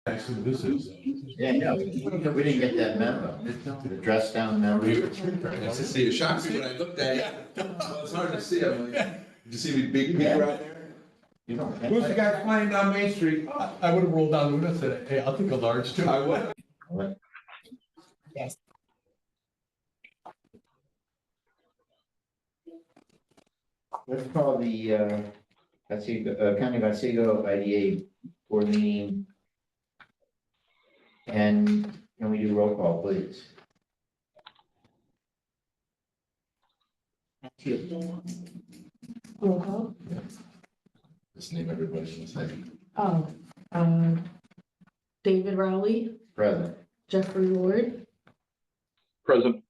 Actually, this is. Yeah, no, we didn't get that memo, the dress down memo. Nice to see you. Shocked me when I looked at it. Well, it's hard to see. I'm like, did you see me big figure out there? You don't. Who's the guy flying down Main Street? I would have rolled down the window and said, hey, I'll take a large too. I would. Yes. Let's call the, County of Otsego IDA board meeting. And can we do roll call, please? Roll call. Just name everybody in a second. Oh, David Rowley, Present. Jeffrey Ward, Present.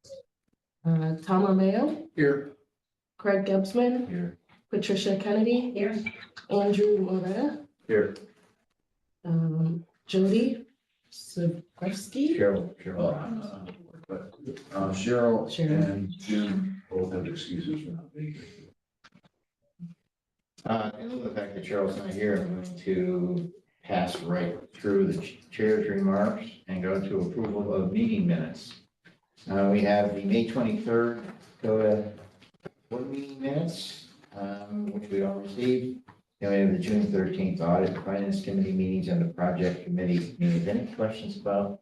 Tom Romeo, Here. Craig Gebsman, Here. Patricia Kennedy, Here. Andrew Moretta, Here. Jody Zabrewski. Cheryl. Cheryl Cheryl. and Jim both have excuses for not being here. In lieu of the fact that Cheryl's not here, I'm going to pass right through the chair's remarks and go to approval of meeting minutes. We have the May 23rd COIDA board meeting minutes, which we all received. Then we have the June 13th audit and finance committee meetings and the project committee meetings. Any questions about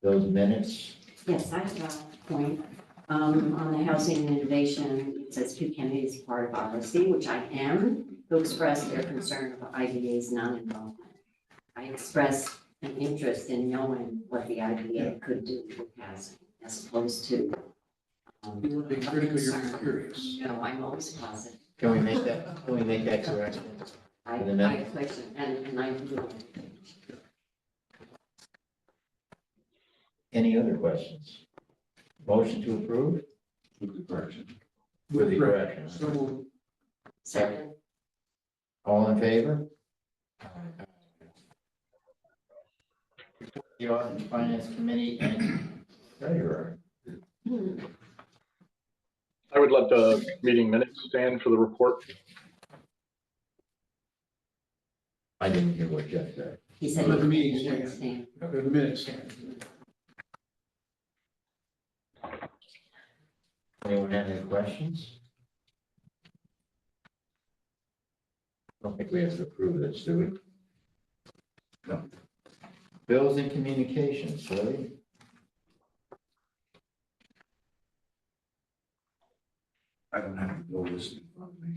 those minutes? Yes, I have a point. On the housing and innovation, it says two candidates part of RSC, which I am, who expressed their concern of IDA's non-involvement. I expressed an interest in knowing what the IDA could do with housing, as opposed to. You were being critical, you're curious. No, I'm always positive. Can we make that correction? I In the minutes. question, and I do. Any other questions? Motion to approve With the correction. with the correction. So, Second, All in favor? The audit and finance committee and treasurer. I would let the meeting minutes stand for the report. I didn't hear what Jeff said. he said. Let the meeting he stand. stand. the minutes. Anyone have any questions? I don't think we have to approve this, do we? No. Bills and communications, Shirley? I don't have to go listen in front of me.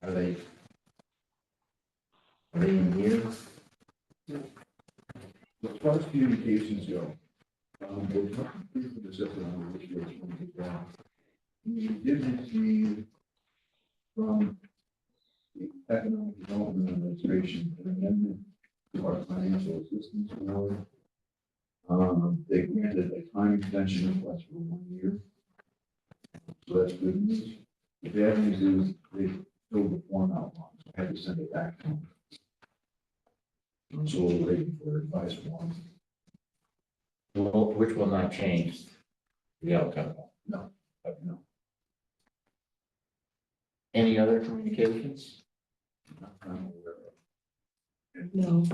Are they in here? As far as communications go, we're not here for this on which we're going to get down. We did receive from the Economic Development Administration an amendment to our financial assistance award. They granted a time extension request for 1 year. So that's good news. The bad news is they filled the form out wrong, so I had to send it back to them. So we're waiting for advice from Which will not change the outcome. No. Any other communications? I'm aware of. No.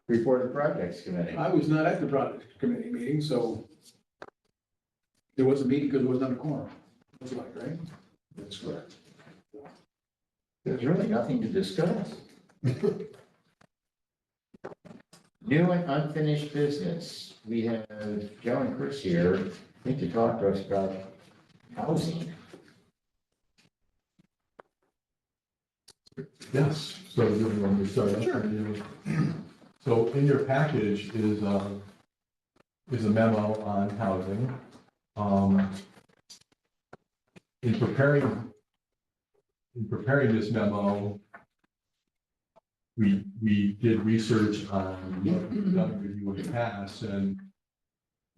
Report of projects committee. I was not at the project committee meeting, so there was a meeting because it was not a quorum. Looks like, right? That's correct. There's really nothing to discuss. New and unfinished business. We have Joe and Chris here, I think, to talk to us about housing. Yes, so do you want me to start? Sure. So in your package is a memo on housing. In preparing this memo, we did research on what we've done review in the past, and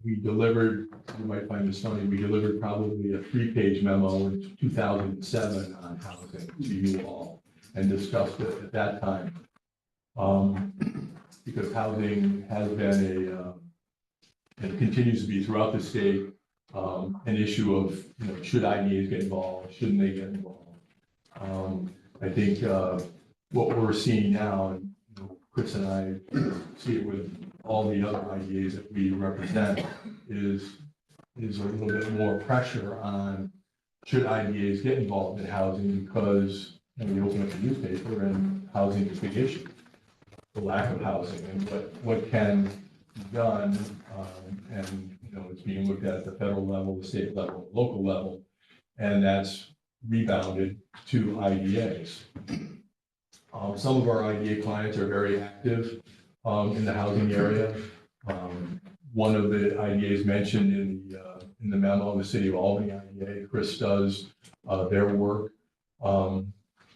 we delivered, you might find this funny, we delivered probably a 3-page memo in 2007 on housing to you all and discussed it at that time. Because housing has been and continues to be throughout the state, an issue of, should IDAs get involved, shouldn't they get involved? I think what we're seeing now, and Chris and I see it with all the other IDAs that we represent, is a little bit more pressure on should IDAs get involved in housing, because when you open up the newspaper and housing is a big issue, the lack of housing and what can be done, and, you know, it's being looked at the federal level, the state level, local level, and that's rebounded to IDAs. Some of our IDA clients are very active in the housing area. One of the IDAs mentioned in the memo, the City of Albany IDA, Chris does their work.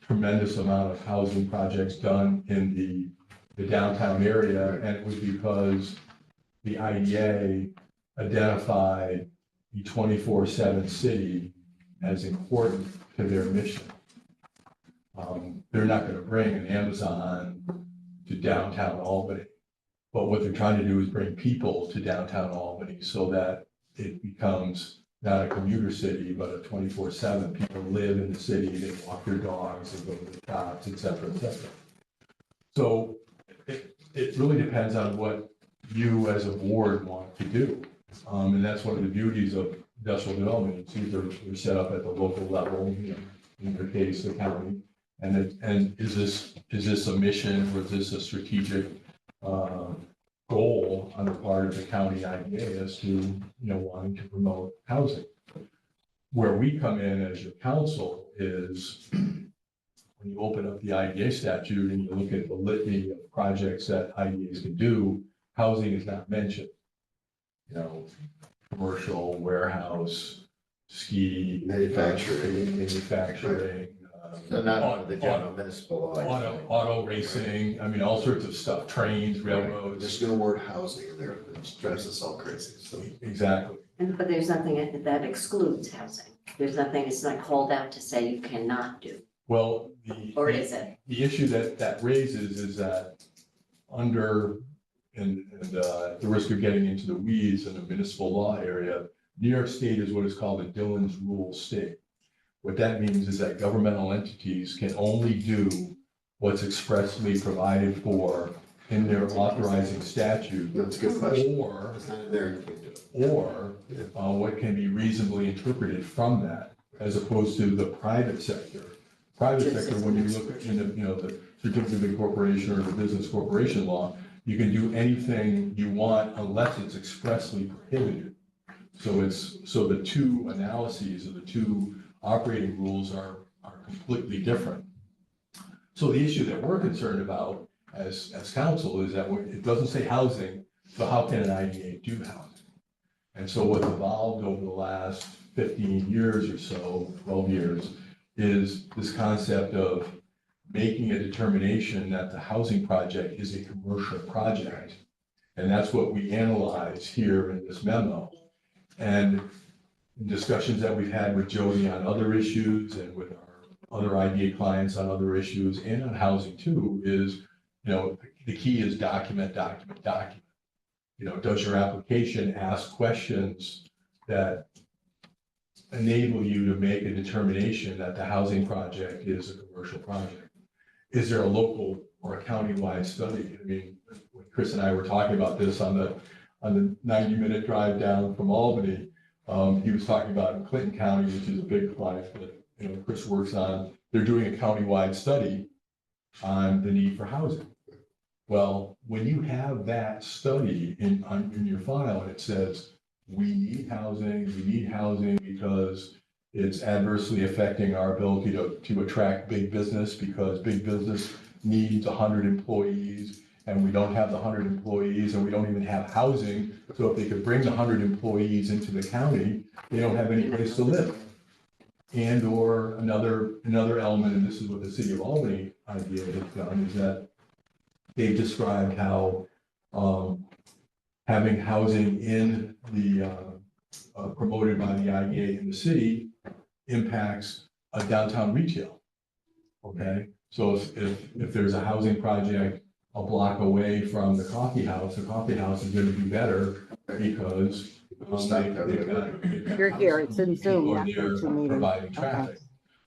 Tremendous amount of housing projects done in the downtown area, and it was because the IDA identified the 24/7 city as important to their mission. They're not going to bring an Amazon to downtown Albany, but what they're trying to do is bring people to downtown Albany so that it becomes not a commuter city, but a 24/7. People live in the city, they walk their dogs, they go to the shops, et cetera, et cetera. So it really depends on what you as a board want to do. And that's one of the beauties of industrial development. It's either they're set up at the local level, you know, in their case, the county. And is this a mission, or is this a strategic goal on the part of the county IDA as to, you know, wanting to promote housing? Where we come in as your council is when you open up the IDA statute and you look at the litany of projects that IDAs can do, housing is not mentioned. You know, commercial, warehouse, ski, manufacturing. So not under the general municipal law. Auto racing, I mean, all sorts of stuff, trains, railroads. There's no word housing in there, it drives us all crazy, so. Exactly. But there's nothing that excludes housing. There's nothing, it's not called out to say you cannot do, Well, or is it? the issue that raises is that under, and at the risk of getting into the weeds in the municipal law area, New York State is what is called a Dillon's Rule state. What that means is that governmental entities can only do what's expressly provided for in their authorizing statute. That's a good question. Or, It's not in there, you can't do it. or what can be reasonably interpreted from that, as opposed to the private sector. Private sector, when you look at, the certificate of incorporation or the business corporation law, you can do anything you want unless it's expressly prohibited. So the two analyses of the two operating rules are completely different. So the issue that we're concerned about as council is that it doesn't say housing, so how can an IDA do housing? And so what's evolved over the last 15 years or so, 12 years, is this concept of making a determination that the housing project is a commercial project. And that's what we analyze here in this memo. And in discussions that we've had with Jody on other issues and with our other IDA clients on other issues and on housing too, is, the key is document. Does your application ask questions that enable you to make a determination that the housing project is a commercial project? Is there a local or a county-wide study? I mean, when Chris and I were talking about this on the 90-minute drive down from Albany, he was talking about in Clinton County, which is a big client that Chris works on. They're doing a county-wide study on the need for housing. Well, when you have that study in your file and it says, we need housing because it's adversely affecting our ability to attract big business, because big business needs 100 employees and we don't have the 100 employees and we don't even have housing. So if they could bring the 100 employees into the county, they don't have any place to live. And or another element, and this is what the City of Albany idea has done, is that they've described how having housing in the promoted by the IDA in the city impacts downtown retail. Okay, so if there's a housing project a block away from the coffee house is going to be better because It's not that they've got You're here, it's in Zoom, people not there virtual meeting. providing Okay. traffic.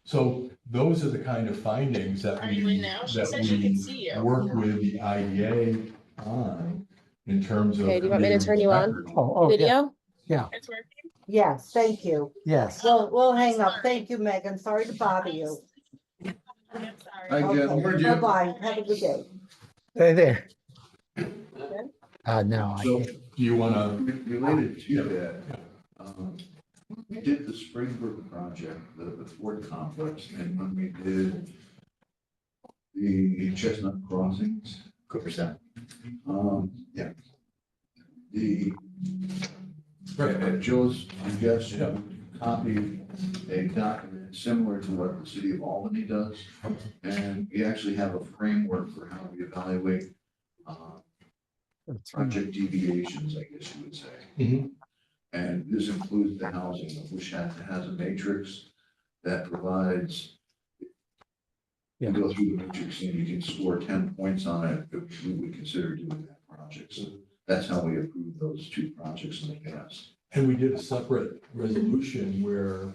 So those are the kind of findings that we work with the IDA on in terms of. Okay, do you want me to turn you on? record. Oh, yeah, Video? yeah, Yes, thank you. yes. We'll hang up. Thank you, Megan. Sorry to bother you. Hi, Jen, where'd you? Bye-bye. Have a good day. Hey there. No, I So can't. do you want to? Related to that, we did the Springbrook project, the Ford complex, and when we did the Chestnut Crossings, Cooperstown. yeah. At Joe's suggestion, copy a document similar to what the city of Albany does. And we actually have a framework for how we evaluate project deviations, I guess you would say. Mhm. And this includes the housing, which has a matrix that provides. You go through the matrix and you can score 10 points on it, if we would consider doing that project. So that's how we approved those two projects in the past. And we did a separate resolution where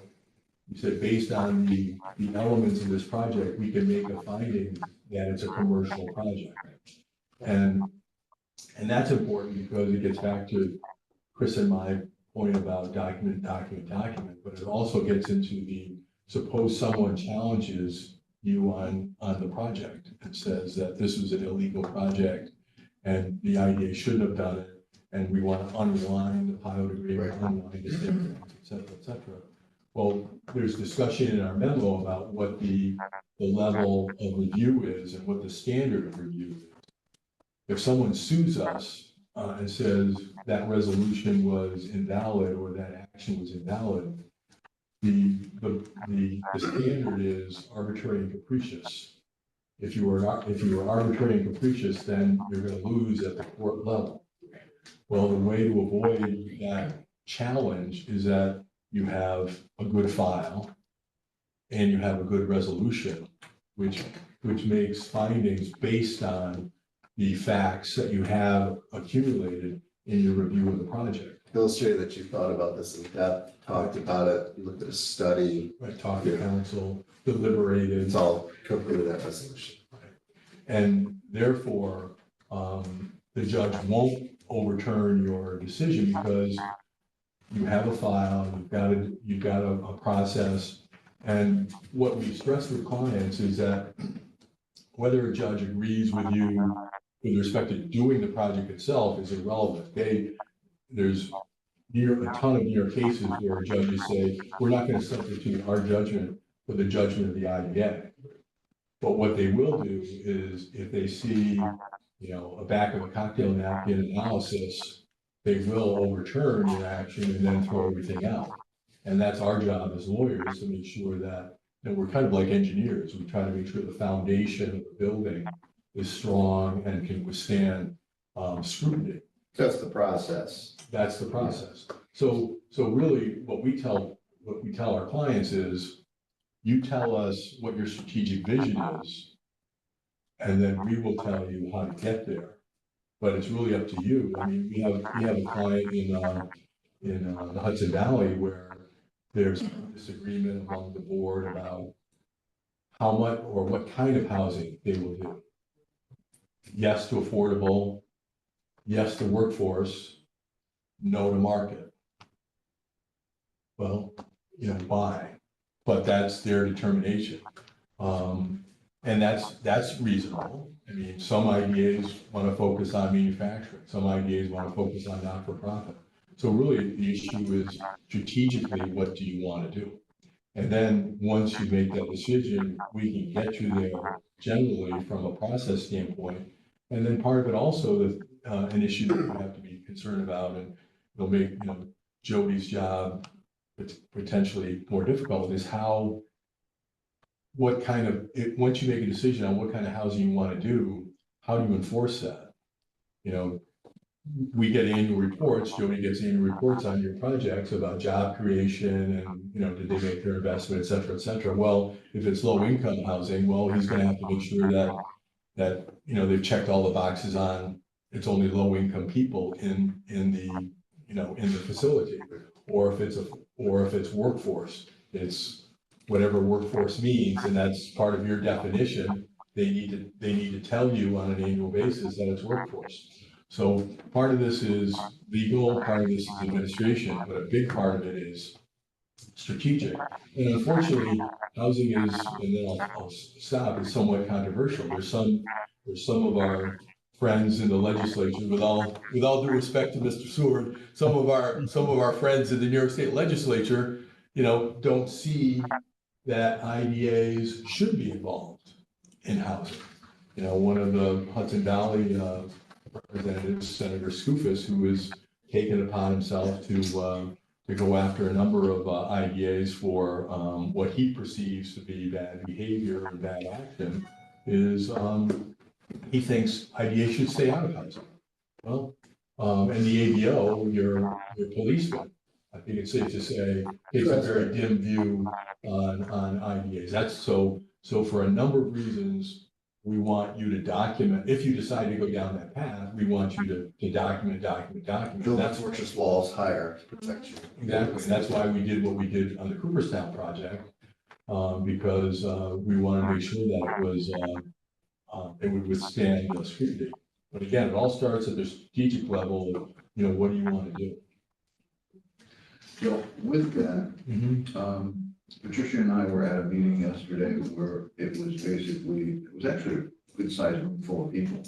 we said, based on the elements of this project, we can make a finding that it's a commercial project. And that's important because it gets back to Chris and my point about document, but it also gets into suppose someone challenges you on the project and says that this was an illegal project and the IDA shouldn't have done it. And we want to unwind the pilot agreement, unwind the statement, et cetera, et cetera. Well, there's discussion in our memo about what the level of review is and what the standard of review is. If someone sues us and says that resolution was invalid or that action was invalid, the standard is arbitrary and capricious. If you are arbitrary and capricious, then you're going to lose at the court level. Well, the way to avoid that challenge is that you have a good file and you have a good resolution, which makes findings based on the facts that you have accumulated in your review of the project. Illustrated that you thought about this in depth, talked about it, you looked at a study, Right, talk to counsel, deliberated. it's all completed that resolution. And therefore, the judge won't overturn your decision because you have a file, you've got a process. And what we stress with clients is that whether a judge agrees with you with respect to doing the project itself is irrelevant. There's a ton of New York cases where judges say, we're not going to substitute our judgment for the judgment of the IDA. But what they will do is if they see, a back of a cocktail napkin analysis, they will overturn your action and then throw everything out. And that's our job as lawyers to make sure that, we're kind of like engineers. We try to make sure the foundation of the building is strong and can withstand scrutiny. That's the process. That's the process. So really what we tell our clients is, you tell us what your strategic vision is, and then we will tell you how to get there. But it's really up to you. I mean, we have a client in the Hudson Valley where there's disagreement among the board about how much or what kind of housing they will do. Yes to affordable, yes to workforce, no to market. Well, why? But that's their determination. And that's reasonable. I mean, some IDAs want to focus on manufacturing. Some IDAs want to focus on not-for-profit. So really the issue is strategically, what do you want to do? And then once you make that decision, we can get you there generally from a process standpoint. And then part of it also, an issue that we have to be concerned about, and it'll make, Jody's job potentially more difficult, is once you make a decision on what kind of housing you want to do, how do you enforce that? We get annual reports, Jody gets annual reports on your projects about job creation and, did they make their investment, et cetera, et cetera. Well, if it's low income housing, well, he's going to have to make sure that, they've checked all the boxes on, it's only low income people in the facility. Or if it's workforce, it's whatever workforce means, and that's part of your definition. They need to tell you on an annual basis that it's workforce. So part of this is legal, part of this is administration, but a big part of it is strategic. And unfortunately, housing is, and then I'll stop, is somewhat controversial. There's some of our friends in the legislature, with all due respect to Mr. Seward, some of our friends in the New York State legislature, don't see that IDAs should be involved in housing. One of the Hudson Valley representatives, Senator Skoufis, who has taken it upon himself to go after a number of IDAs for what he perceives to be bad behavior and bad action, is he thinks IDA should stay out of housing. Well, and the ABO, your policeman, I think it's safe to say, takes a very dim view on IDAs. That's so for a number of reasons, we want you to document, if you decide to go down that path, we want you to document. Build That's fortress walls higher to protect you. exactly, and that's why we did what we did on the Cooperstown project, because we wanted to make sure that it would withstand scrutiny. But again, it all starts at the strategic level of, what do you want to do? So with that, Patricia and I were at a meeting yesterday where it was actually a good sized room full of people,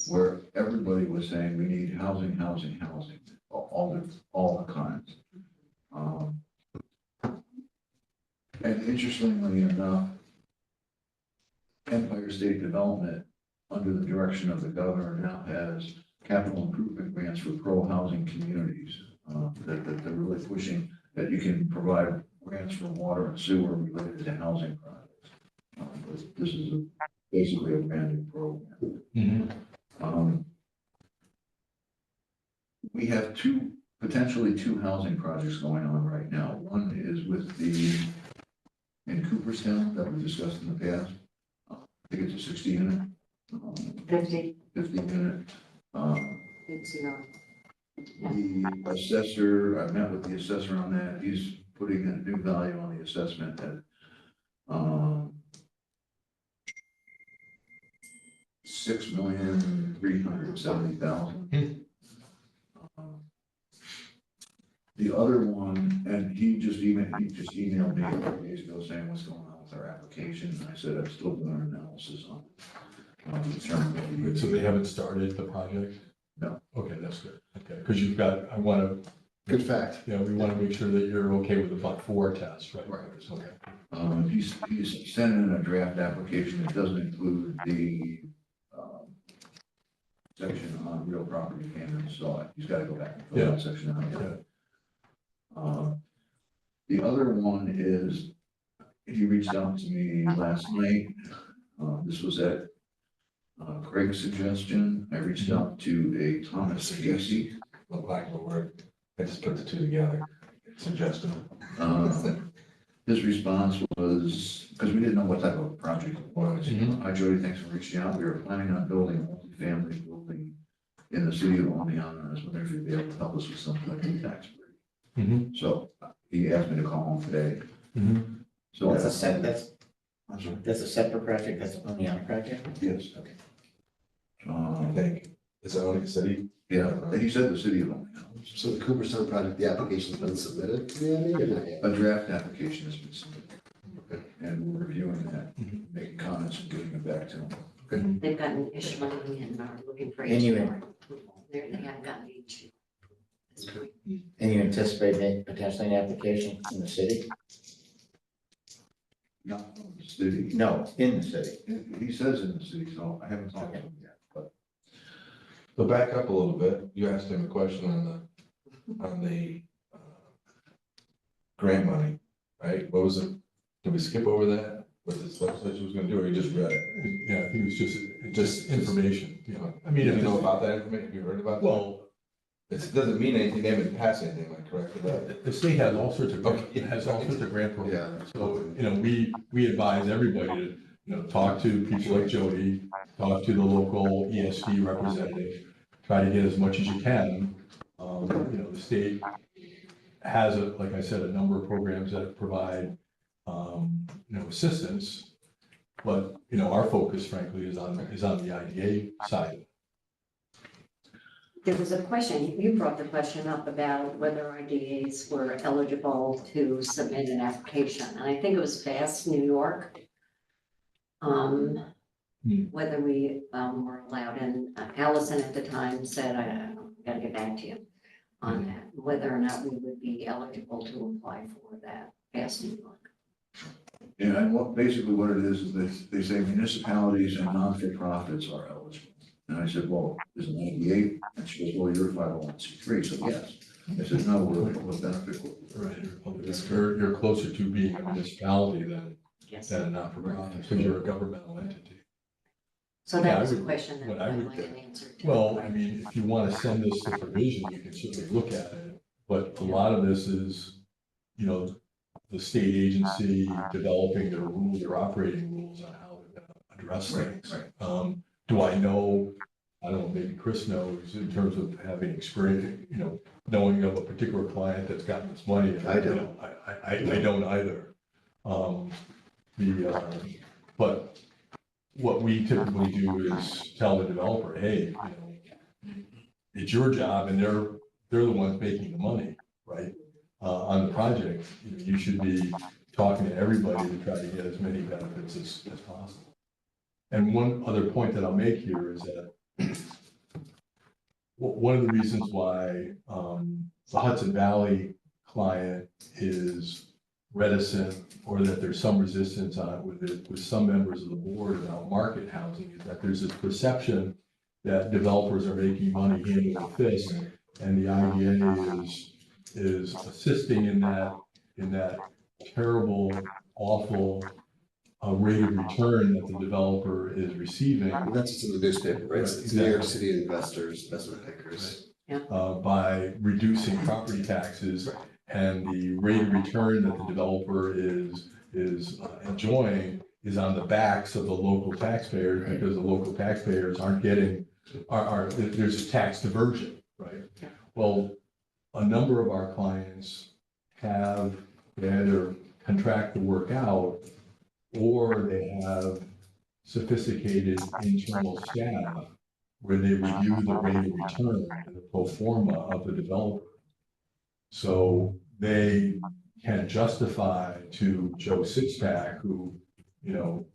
where everybody was saying we need housing, all the kinds. And interestingly enough, Empire State Development, under the direction of the governor, now has capital improvement grants for pro-housing communities, that they're really pushing, that you can provide grants for water and sewer related to housing projects. This is basically a brand new program. We have potentially two housing projects going on right now. One is in Cooperstown that we discussed in the past. I think it's a 60 unit. 50. 50 unit. The The assessor, I met with the assessor on that. He's putting a new value on the assessment at $6,370,000. The other one, and he just emailed me a couple days ago saying what's going on with our application. And I said I'm still doing an analysis on it. So they haven't started the project? No. Okay, that's good. Okay, because Good fact. we want to make sure that you're okay with the but-for test, right? Right. Okay. He's sent in a draft application that doesn't include the section on real property payments, so he's got to go back and fill that section out. The other one is, he reached out to me last night. This was at Craig's suggestion. I reached out to a Thomas Casey. The lack of a word, I just put the two together, suggested. His response was, because we didn't know what type of project it was. Hi Jody, thanks for reaching out. We were planning on building a multifamily building in the city of Oneonta. I was wondering if you'd be able to help us with something like a tax break. So he asked me to call him today. So That's a separate project, that's a Oneonta project? Yes. Okay. I think, is it only city? Yeah, he said the city of Oneonta. So the Cooperstown project, the application's been submitted to the IDA or not yet? A draft application has been submitted. And we're reviewing that, making comments and getting it back to him. They've gotten Ishmael and are looking for. And you- approval. They haven't gotten the issue. And you anticipate potentially an application in the city? Not from the city. No, in the city. He says in the city, so I haven't talked to him yet, but. So back up a little bit, you asked him a question on the grant money, right? What was it? Did we skip over that? What this legislature was gonna do, or you just read it? Yeah, I think it was just information, I mean, You if know about that information? Have you heard about that? well, It doesn't mean anything, they haven't passed anything, like, correct? the state has all sorts of, Okay. grant programs. Yeah. So, we advise everybody to, talk to people like Jody, talk to the local ESD representative, try to get as much as you can. The state has, like I said, a number of programs that provide assistance. But, our focus frankly is on the IDA side. There was a question, you brought the question up about whether IDAs were eligible to submit an application, and I think it was Fast New York. Whether we were allowed, and Allison at the time said, I gotta get back to you on that, whether or not we would be eligible to apply for that Fast New York. Yeah, and basically what it is they say municipalities and non-for-profits are eligible. And I said, well, is it 98? And she goes, well, you're 501c3, so yes. I said, no, we're benefit. Right, you're closer to being a municipality than Yes. a not-for-profit, because you're a governmental entity. So Yeah, that I was a would- question that what I I would might have answered. Well, I mean, if you want to send this to provision, you can certainly look at it, but a lot of this is, the state agency developing their rules, their operating rules on how to address things. Do I know, I don't know, maybe Chris knows in terms of having experience, knowing of a particular client that's gotten this money. I don't. I don't either. But what we typically do is tell the developer, hey, it's your job, and they're the ones making the money, right? On the project, you should be talking to everybody to try to get as many benefits as possible. And one other point that I'll make here is that one of the reasons why the Hudson Valley client is reticent, or that there's some resistance on it with some members of the board about market housing, is that there's this perception that developers are making money hand over fist, and the IDA is assisting in that terrible, awful rate of return that the developer is receiving. And that's what's in the newspaper, right? Right, It's New York exactly. City investors, investment bankers. By reducing property taxes, and the rate of return that the developer is enjoying is on the backs of the local taxpayers, because the local taxpayers aren't getting, there's a tax diversion, right? Well, a number of our clients they either contract the work out, or they have sophisticated internal staff where they review the rate of return and the pro forma of the developer. So they can justify to Joe Sixpack, who,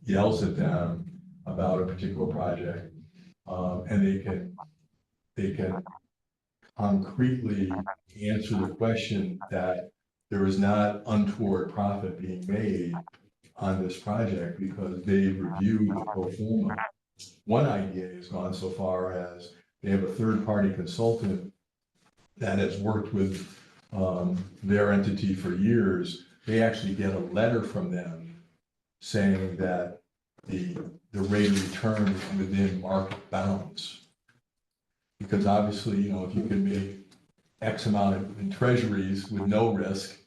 yells at them about a particular project, and they can concretely answer the question that there is not untoward profit being made on this project because they've reviewed the pro forma. One idea has gone so far as they have a third-party consultant that has worked with their entity for years. They actually get a letter from them saying that the rate of return is within market bounds. Because obviously, if you can make X amount in treasuries with no risk,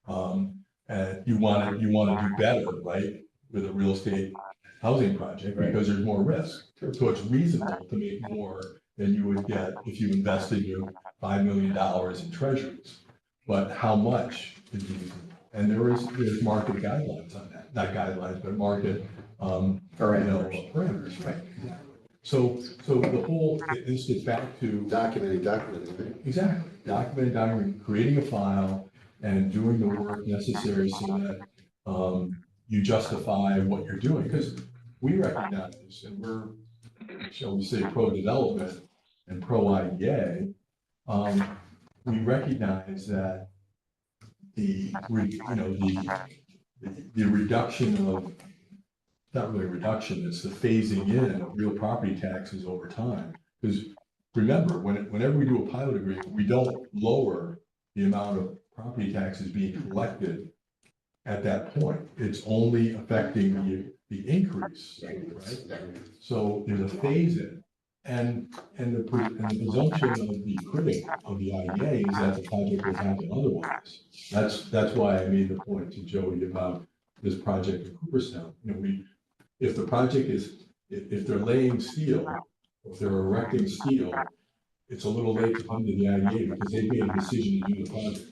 and you want to do better, right, with a real estate housing project, because there's more risk. So it's reasonable to make more than you would get if you invested your $5 million in treasuries. But how much is reasonable? And there's market guidelines on that, not guidelines, but market parameters, right? So the whole, this gets back to Documenting, right? exactly documenting, creating a file, and doing the work necessary so that you justify what you're doing. Because we recognize, and we're, shall we say, pro-development and pro-IDA, we recognize that the reduction of, not really reduction, it's the phasing in of real property taxes over time. Because remember, whenever we do a pilot agreement, we don't lower the amount of property taxes being collected at that point. It's only affecting the increase, right? So there's a phase in. And the presumption of the critic of the IDA is that the project will happen otherwise. That's why I made the point to Joey about this project in Cooperstown. If the project if they're laying steel, if they're erecting steel, it's a little late to come to the IDA because they've made a decision to do the project.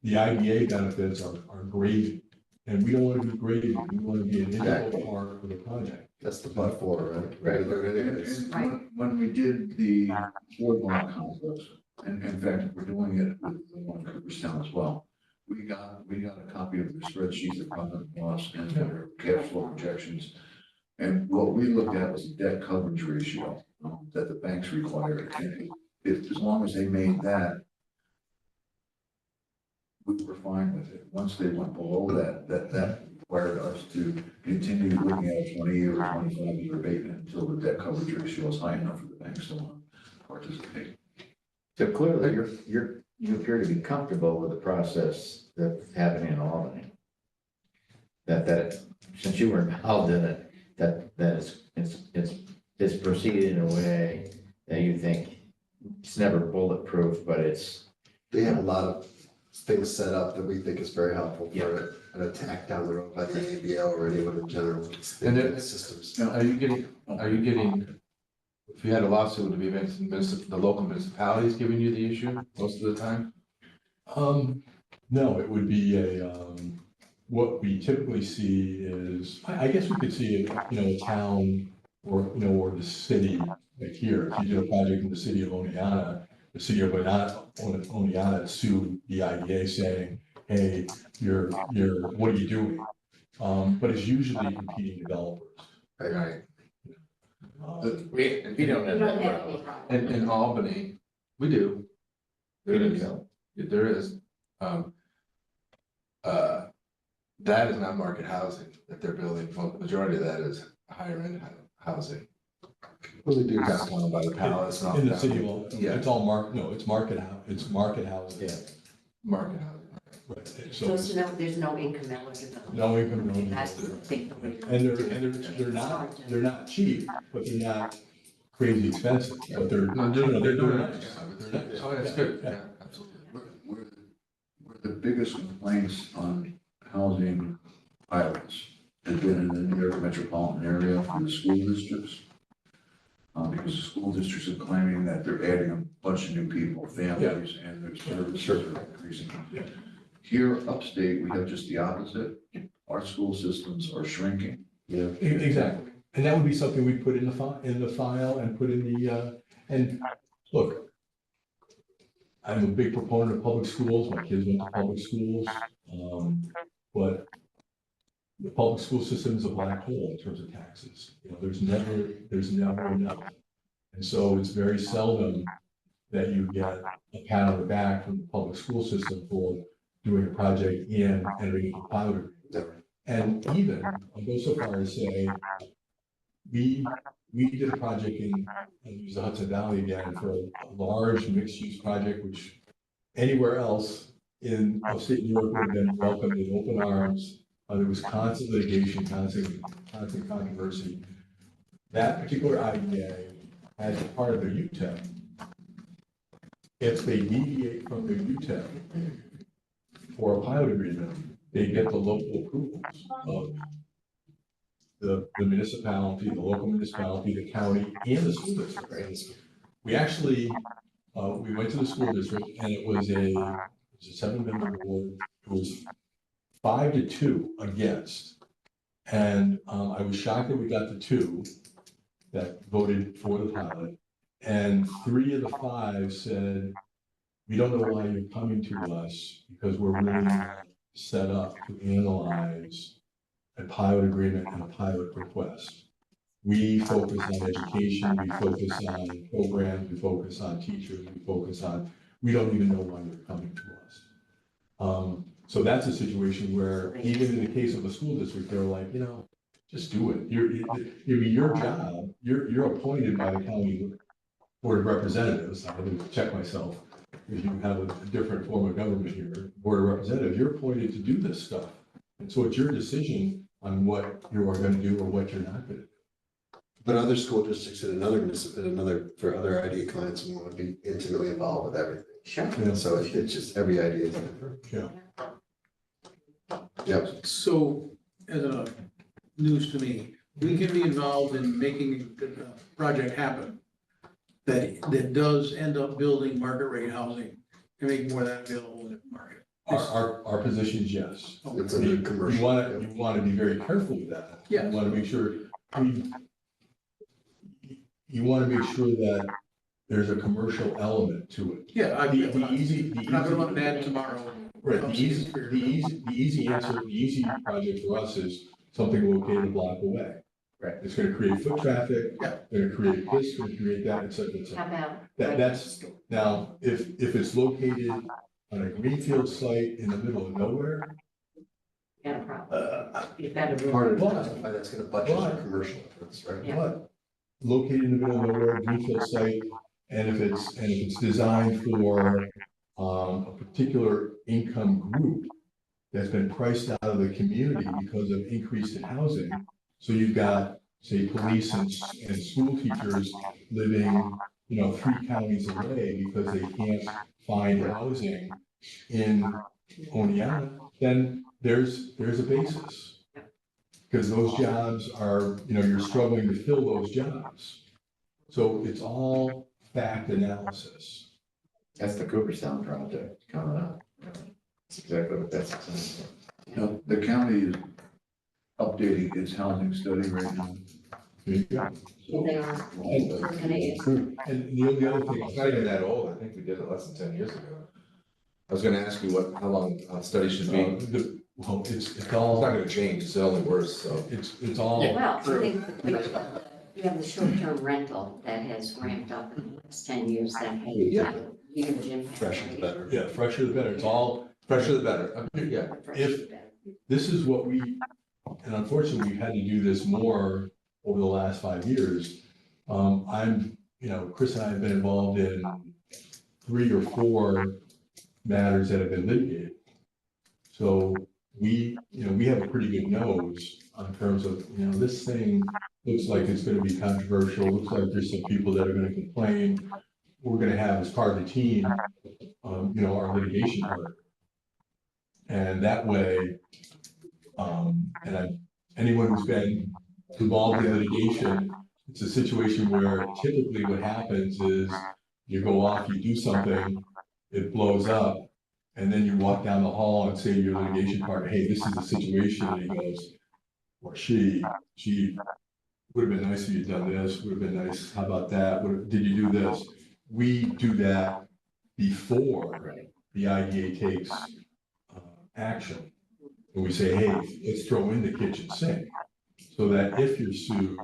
The IDA benefits are gravy, And we don't want to be graded, we want to be an integral part of the project. That's the part four, right? Right. Learn anyways. And when we did the boardwalk complex, and in fact, we're doing it with the one Cooperstown as well. We got a copy of the spreadsheet, the profit and loss and their cash flow projections. And what we looked at was the debt coverage ratio that the banks required. And if, as long as they made that, we were fine with it. Once they went below that required us to continue looking at a 20-year or 25-year abatement until the debt coverage ratio is high enough for the banks to want to participate. So clearly, you appear to be comfortable with the process that's happening in Albany. That since you were involved in it, that it's proceeded in a way that you think it's never bulletproof, but it's. They have a lot of things set up that we think is very helpful for an attack down the road by the ABL or anyone in general. And then- Systems. Are you getting, if you had a lawsuit, would it be the local municipalities giving you the issue most of the time? No, it would be what we typically see is, I guess we could see, a town or the city, like here, if you did a project in the city of Oneonta, the city of Oneonta sued the IDA saying, hey, what are you doing? But it's usually competing developers. Right. We don't have that problem. In Albany, we do. There is, there is. That is not market housing that they're building. Well, the majority of that is higher end housing. Well, they do downtown by the palace and all In the that. city, well, Yeah. it's all it's market housing. Yeah. Market housing. Right, So so there's no income eligibility. no income, no That's the income. big. They're not cheap, but they're not crazy expensive, but they're nice. Oh, that's good. Yeah, absolutely. Where the biggest complaints on housing pilots has been in the New York metropolitan area from the school districts. Because the school districts are claiming that they're adding a bunch of new people, families, and their services are increasing. Yeah. Here upstate, we have just the opposite. Our school systems are shrinking. Yeah. Exactly, and that would be something we put in the file and put in the, and look, I'm a big proponent of public schools, my kids went to public schools, but the public school system is a black hole in terms of taxes. There's never enough. And so it's very seldom that you get a pat on the back from the public school system for doing a project and entering into a pilot agreement. Never. And even, I'll go so far as say, we did a project I'll use the Hudson Valley again, for a large mixed-use project, which anywhere else in upstate New York would have been welcomed with open arms. There was constant litigation, constant controversy. That particular IDA has part of their UTEP. If they deviate from their UTEP for a pilot agreement, they get the local approvals of the municipality, the local municipality, the county, and the school district. We actually, we went to the school district, and it was a 7-member board. It was 5-2 against. And I was shocked that we got the 2 that voted for the pilot. And 3 of the 5 said, we don't know why you're coming to us, because we're really not set up to analyze a pilot agreement and a pilot request. We focus on education, we focus on programs, we focus on teachers, we don't even know why you're coming to us. So that's a situation where even in the case of a school district, they're like, just do it. Your job, you're appointed by the county board of representatives. I had to check myself, because you have a different form of government here, board of representatives. You're appointed to do this stuff. And so it's your decision on what you are going to do or what you're not going to do. But other school districts and for other IDA clients, we want to be intimately involved with everything. Sure. So it's just every idea is different. Yeah. Yep. So, as a news to me, we can be involved in making a project happen that does end up building market rate housing and make more of that available in the market. Our position is yes. It's a new commercial. You wanna be very careful with that. Yeah. You wanna make sure, I mean, you wanna make sure that there's a commercial element to it. Yeah, I'm not gonna want to add tomorrow. Right, the easy answer, the easy project for us is something located a block away. Right. It's gonna create foot traffic. Yeah. Gonna create this, gonna create that, et cetera, et How cetera. about? That's, now, if it's located on a greenfield site in the middle of nowhere, Got a problem. You've got a Part rule. of why that's gonna buttress our commercial efforts, right? Yeah. but located in the middle of nowhere, greenfield site, and if it's designed for a particular income group that's been priced out of the community because of increase in housing. So you've got, say, police and school teachers living, 3 counties away because they can't find housing in Oneonta, then there's a basis. Because those jobs are, you're struggling to fill those jobs. So it's all fact analysis. That's the Cooperstown project coming up. That's exactly what that's. The county is updating its housing study right now. There you go. They are working it. And the other thing, It's not even that old. I think we did it less than 10 years ago. I was gonna ask you how long a study should be. it's It's all, not gonna change, it's only worse, so. it's all, Well, I think you have the short-term rental that has ramped up in the last 10 years that had Yeah. huge impact. Fresher the better. yeah, fresher the better. It's all, Fresher the better. Yeah. this is what and unfortunately, we've had to do this more over the last 5 years. Chris and I have been involved in 3 or 4 matters that have been litigated. So we have a pretty good nose on terms of, this thing looks like it's gonna be controversial, looks like there's some people that are gonna complain. We're gonna have as part of the team, our litigation partner. And that way, anyone who's been involved in litigation, it's a situation where typically what happens is you go off, you do something, it blows up, and then you walk down the hall and say to your litigation partner, hey, this is the situation, and he goes, or she, would have been nice if you'd done this, would have been nice, how about that, did you do this? We do that before the IDA takes action. And we say, hey, let's throw in the kitchen sink, so that if you're sued,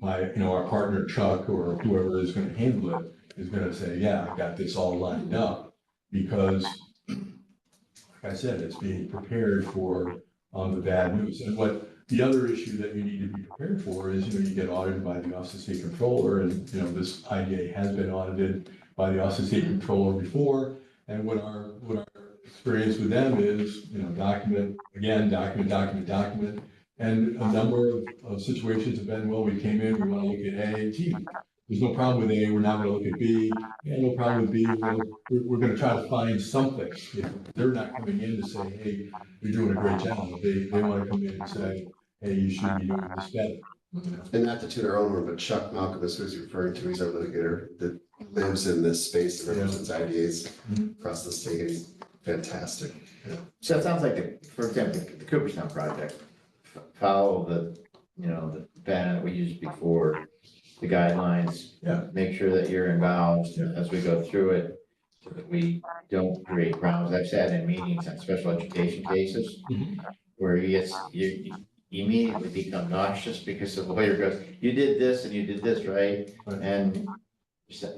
our partner Chuck or whoever is gonna handle it is gonna say, yeah, I got this all lined up, because like I said, it's being prepared for the bad news. And what the other issue that you need to be prepared for is, you get audited by the Office of State Controller, and, this IDA has been audited by the Office of State Controller before. And what our experience with them is, document. And a number of situations have been, well, we came in, we want to look at A, gee, there's no problem with A, we're not going to look at B. Yeah, no problem with B, we're going to try to find something. If they're not coming in to say, hey, you're doing a great job, they want to come in and say, hey, you should be doing this better. And not to toot our own horn, but Chuck Malcolm is who he's referring to, he's our litigator that lives in this space and represents IDAs across the state, and he's fantastic. So it sounds like, for example, the Cooperstown project, follow the pattern that we used before, the guidelines. Yeah. Make sure that you're involved Yeah. as we go through it, so that we don't create problems. I've sat in meetings on special education cases where you immediately become nauseous because the lawyer goes, you did this and you did this, right? Right. And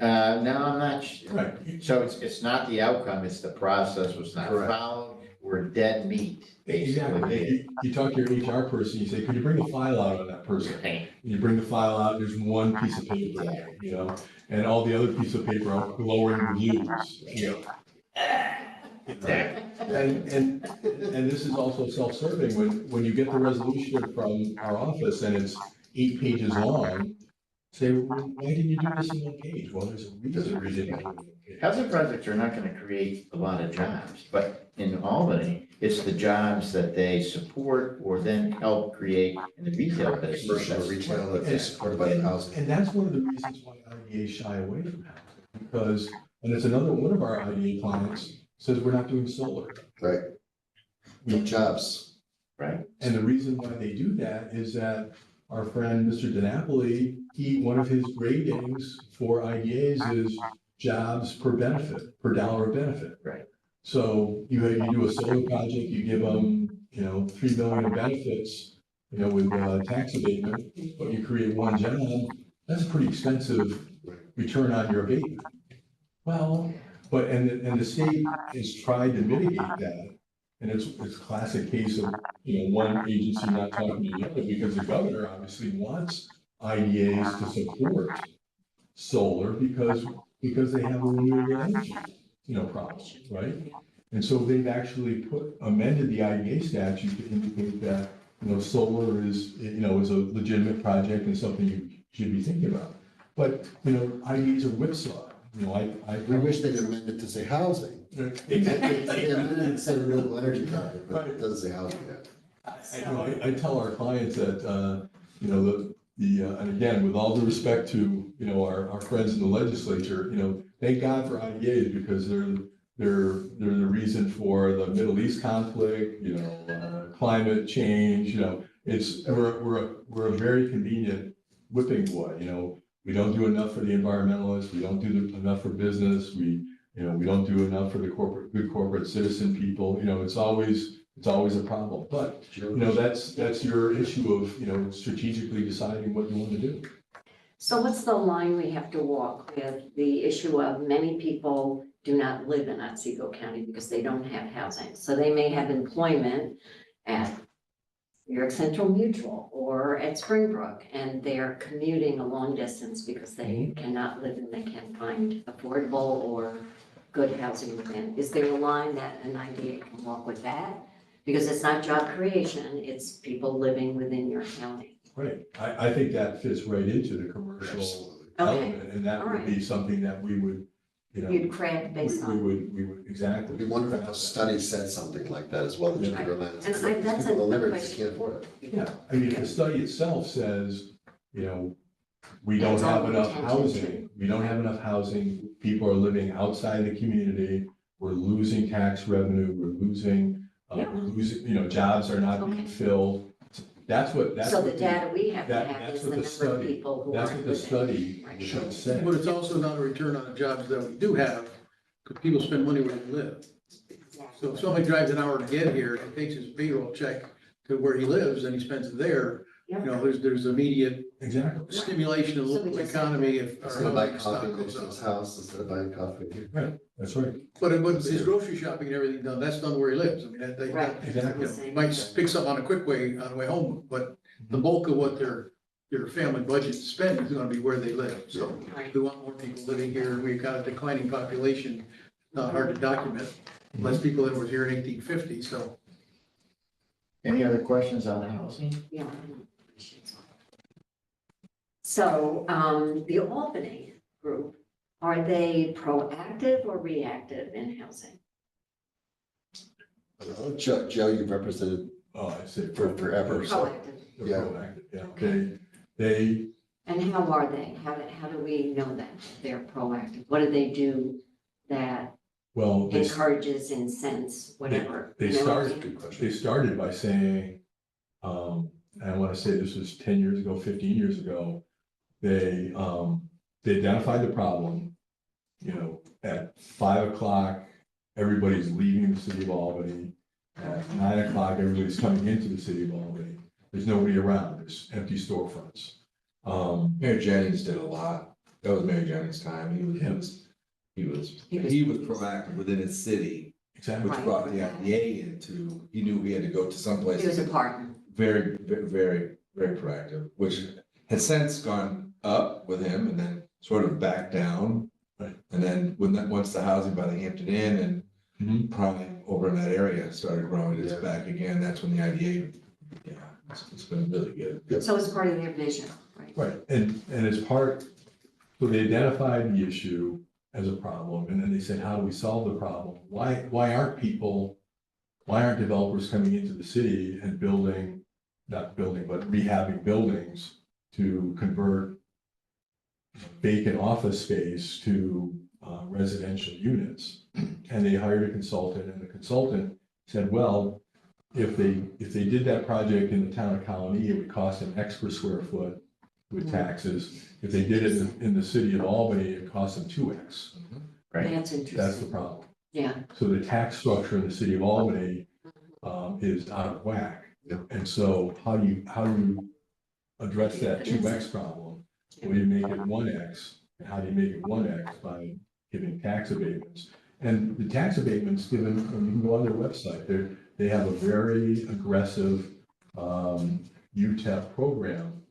no, I'm not. Right. So it's not the outcome, it's the process was not Correct. followed. We're dead meat, basically. Exactly. You talk to your HR person, you say, could you bring the file out on that person? You bring the file out, there's one piece of paper, and all the other pieces of paper are glowing reviews, Exactly. And this is also self-serving, when you get the resolution from our office and it's 8 pages long, say, well, why didn't you do this in 1 page? Well, there's a reason we didn't do it in 1 page. Housing projects are not gonna create a lot of jobs, but in Albany, it's the jobs that they support or then help create in the retail business. Commercial retail that is supported by the housing. And that's one of the reasons why IDA shy away from housing, because, and it's another one of our IDA clients, says we're not doing solar. Right? No jobs. Right. And the reason why they do that is that our friend, Mr. DiNapoli, one of his ratings for IDAs is jobs per benefit, per dollar of benefit. Right. So you do a solar project, you give them, 3 million in benefits, with tax abatement, but you create one job, that's a pretty expensive return on your abatement. Well, and the state has tried to mitigate that. And it's a classic case of, one agency not talking to the other, because the governor obviously wants IDAs to support solar because they have a renewable energy, problem, right? And so they've actually amended the IDA statute to indicate that, solar is a legitimate project and something you should be thinking about. But, IDAs are whipsaw, We wish they'd amend it to say housing. It said renewable energy project, but it doesn't say housing yet. I tell our clients that, and again, with all due respect to, our friends in the legislature, thank God for IDAs because they're the reason for the Middle East conflict, climate change, we're a very convenient whipping boy, we don't do enough for the environmentalists, we don't do enough for business, we don't do enough for the good corporate citizen people, it's always a problem, but, that's your issue of, strategically deciding what you want to do. So what's the line we have to walk with the issue of many people do not live in Otsego County because they don't have housing? So they may have employment at New York Central Mutual or at Springbrook, and they're commuting a long distance because they cannot live and they can't find affordable or good housing within. Is there a line that an IDA can walk with that? Because it's not job creation, it's people living within your county. Right, I think that fits right into the commercial element, and that would be something that we would, You'd craft based on. We would, exactly. It'd be wonderful if a study said something like that as well, that you could rely on. And that's People a don't live it, question. just can't afford it. Yeah, I mean, if the study itself says, we don't That's all have enough intention housing, we don't have enough housing, people are living outside the community, we're losing tax revenue, we're losing, jobs are not being Okay. filled. That's what. So the data we have to that- have that's is what the the number of study- people who That's are what the living. study Right. should say. But it's also not a return on the jobs that we do have, because people spend money where they live. So if somebody drives an hour to get here and takes his payroll check to where he lives and he spends it there, there's immediate Exactly. stimulation of the So we local just- economy if Instead our of buying housing coffee stock in goes his up. house, instead of buying coffee here. That's right. But his grocery shopping and everything done, that's done where he lives. I mean, Right. Exactly. he might pick something on a quick way on the way home, but the bulk of what their family budget spend is gonna be where they live. So Right. we want more people living here. We've got a declining population, not hard to document. Less people than was here in 1850, so. Any other questions on the housing? Yeah. So, the Albany group, are they proactive or reactive in housing? Joe, you've represented Oh, I see. forever, so. Proactive. They're Yeah. proactive, yeah. Okay. They, And how are they? How do we know that they're proactive? What do they do that well, they encourages, incents, whatever? they You know what I started, mean? they started by saying, and I want to say this was 10 years ago, 15 years ago, they identified the problem, at 5 o'clock, everybody's leaving the city of Albany. At 9 o'clock, everybody's coming into the city of Albany. There's nobody around, there's empty storefronts. Mayor Jennings did a lot. That was Mayor Jennings' time. He was proactive within his city, Exactly. which brought the IDA into, he knew we had to go to someplace. He was a partner. Very, very, very proactive, which has since gone up with him and then sort of back down. Right. And then once the housing by the Hampton Inn and Prime over in that area started growing, it's back again. That's when the IDA, it's been really good. So it's part of their vision, right? Right, and as part, so they identified the issue as a problem, and then they said, how do we solve the problem? Why aren't developers coming into the city and not building, but rehabbing buildings to convert vacant office space to residential units. And they hired a consultant, and the consultant said, well, if they did that project in the town of Colony, it would cost them X per square foot with taxes. If they did it in the city of Albany, it cost them 2X. Right. That's That's the interesting. problem. Yeah. So the tax structure in the city of Albany is out of whack. Yeah. And so how do you address that 2X problem? Well, you make it 1X. And how do you make it 1X? By giving tax abatements. And the tax abatements given, you can go on their website, they have a very aggressive UTEP program.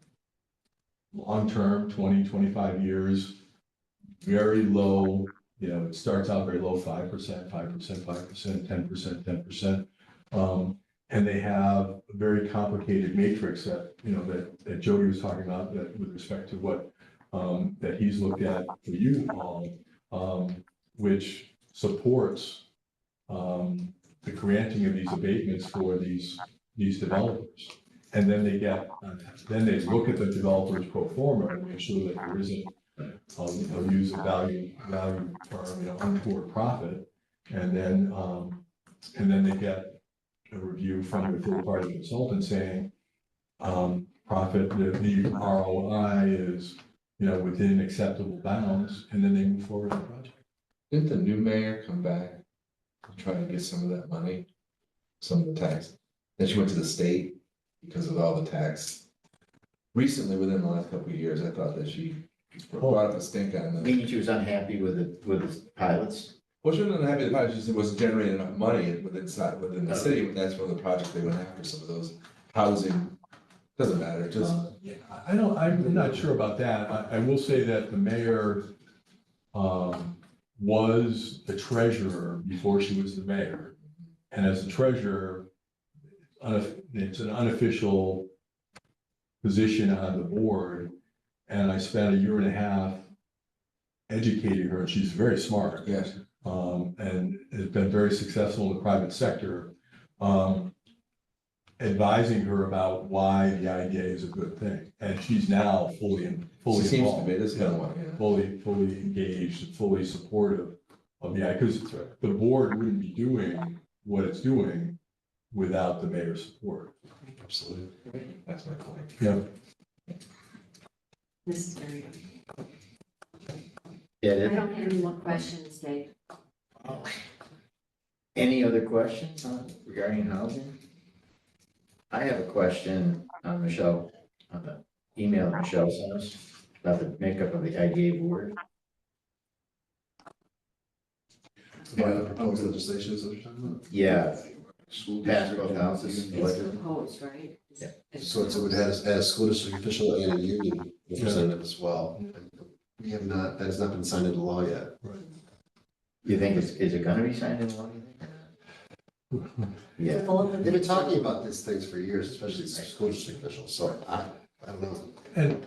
Long-term, 20, 25 years, very low, it starts out very low, 5%, 5%, 5%, 10%, 10%. And they have a very complicated matrix that, that Jody was talking about, that with respect to what that he's looked at for you all, which supports the granting of these abatements for these developers. And then then they look at the developer's pro forma and make sure that there isn't use of value term, untoward profit. And then they get a review from the third party consultant saying profit, the ROI is within acceptable bounds, and then they move forward with the project. Didn't the new mayor come back and try to get some of that money, some of the tax? Then she went to the state because of all the tax. Recently, within the last couple of years, I thought that she brought up a stink on the. Meaning she was unhappy with the pilots? Well, she wasn't happy about it, she just wasn't generating enough money within the city, but that's one of the projects they went after, some of those housing. Doesn't matter, just. I'm not sure about that. I will say that the mayor was the treasurer before she was the mayor. And as the treasurer, it's an unofficial position on the board. And I spent 1.5 years educating her, and she's very smart. Yes. And has been very successful in the private sector, advising her about why the IDA is a good thing. And she's now fully She seems to involved. be, this kind of one, yeah. Fully engaged and fully supportive of the IDA, because the board wouldn't be doing what it's doing without the mayor's support. Absolutely. That's my point. Yeah. This is very, Yeah. I don't have any more questions, Dave. Any other questions regarding housing? I have a question on Michelle, on the email Michelle sent us about the makeup of the IDA board. Proposed legislation is what you're talking about? Yeah, School pass district. both houses. It's proposed, right? Yeah. So it would have a school district official and a union representative as well. We have not, that has not been signed into law yet. You think is it gonna be signed into law? Yeah, They've been talking about these things for years, especially school district officials, so I don't know. And